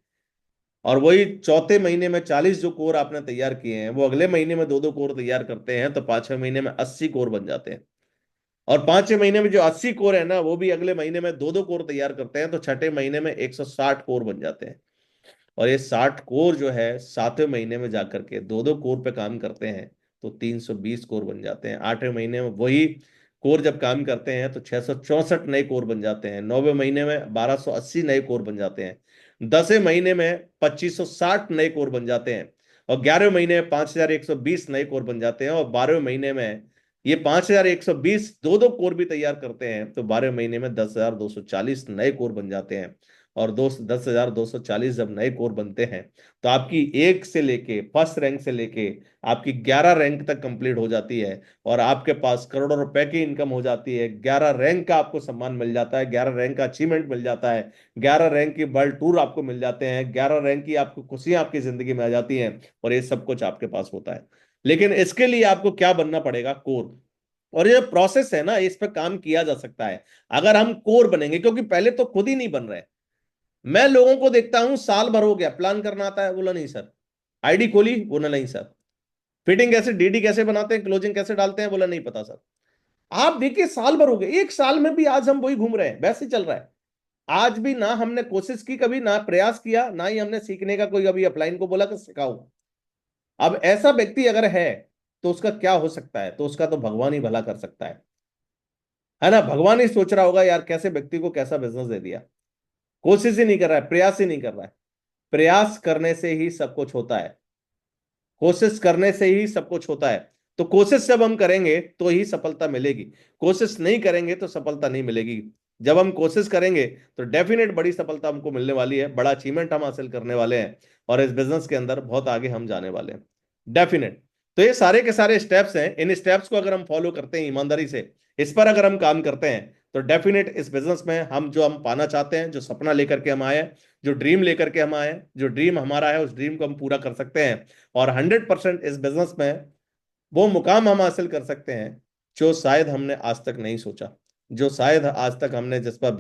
और वही चौथे महीने में 40 जो कोर आपने तैयार किए हैं, वो अगले महीने में दो दो कोर तैयार करते हैं, तो पांचवें महीने में 80 कोर बन जाते हैं। और पांचवें महीने में जो 80 कोर है ना, वो भी अगले महीने में दो दो कोर तैयार करते हैं, तो छठे महीने में 160 कोर बन जाते हैं। और ये 60 कोर जो है सातवें महीने में जाकर के दो दो कोर पे काम करते हैं, तो 320 कोर बन जाते हैं। आठवें महीने में वही कोर जब काम करते हैं, तो 664 नए कोर बन जाते हैं। नौवें महीने में 1280 नए कोर बन जाते हैं। 10वें महीने में 2560 नए कोर बन जाते हैं। और 11वें महीने में 5120 नए कोर बन जाते हैं। और 12वें महीने में ये 5120 दो दो कोर भी तैयार करते हैं, तो 12वें महीने में 10,240 नए कोर बन जाते हैं। और 10,240 जब नए कोर बनते हैं, तो आपकी एक से लेके फर्स्ट रैंक से लेके आपकी 11 रैंक तक कंप्लीट हो जाती है। और आपके पास करोड़ों रुपए की इनकम हो जाती है। 11 रैंक का आपको सम्मान मिल जाता है, 11 रैंक का अचीवमेंट मिल जाता है, 11 रैंक की वर्ल्ड टूर आपको मिल जाते हैं, 11 रैंक की आपको खुशियां आपकी जिंदगी में आ जाती हैं, और ये सब कुछ आपके पास होता है। लेकिन इसके लिए आपको क्या बनना पड़ेगा? कोर। और ये प्रोसेस है ना, इस पर काम किया जा सकता है अगर हम कोर बनेंगे, क्योंकि पहले तो खुद ही नहीं बन रहे। मैं लोगों को देखता हूं साल भर हो गया, प्लान करना आता है, बोला नहीं सर। आईडी खोली, बोला नहीं सर। फिटिंग कैसे, डीडी कैसे बनाते हैं, क्लोजिंग कैसे डालते हैं, बोला नहीं पता सर। आप देखिए साल भर हो गए, एक साल में भी आज हम वही घूम रहे हैं, वैसे ही चल रहा है। आज भी ना हमने कोशिश की कभी, ना प्रयास किया, ना ही हमने सीखने का कोई अभी अपलाइन को बोला कि सिखाओ। अब ऐसा व्यक्ति अगर है, तो उसका क्या हो सकता है? तो उसका तो भगवान ही भला कर सकता है ना। भगवान ही सोच रहा होगा यार कैसे व्यक्ति को कैसा बिजनेस दे दिया। कोशिश ही नहीं कर रहा है, प्रयास ही नहीं कर रहा है। प्रयास करने से ही सब कुछ होता है। कोशिश करने से ही सब कुछ होता है। तो कोशिश जब हम करेंगे तो ही सफलता मिलेगी। कोशिश नहीं करेंगे तो सफलता नहीं मिलेगी। जब हम कोशिश करेंगे तो डेफिनेट बड़ी सफलता हमको मिलने वाली है, बड़ा अचीवमेंट हम हासिल करने वाले हैं, और इस बिजनेस के अंदर बहुत आगे हम जाने वाले हैं, डेफिनेट। तो ये सारे के सारे स्टेप्स हैं, इन स्टेप्स को अगर हम फॉलो करते हैं ईमानदारी से, इस पर अगर हम काम करते हैं, तो डेफिनेट इस बिजनेस में हम जो हम पाना चाहते हैं, जो सपना लेकर के हम आए हैं, जो ड्रीम लेकर के हम आए हैं, जो ड्रीम हमारा है, उस ड्रीम को हम पूरा कर सकते हैं। और 100% इस बिजनेस में वो मुकाम हम हासिल कर सकते हैं जो शायद हमने आज तक नहीं सोचा, जो शायद आज तक हमने जिस पर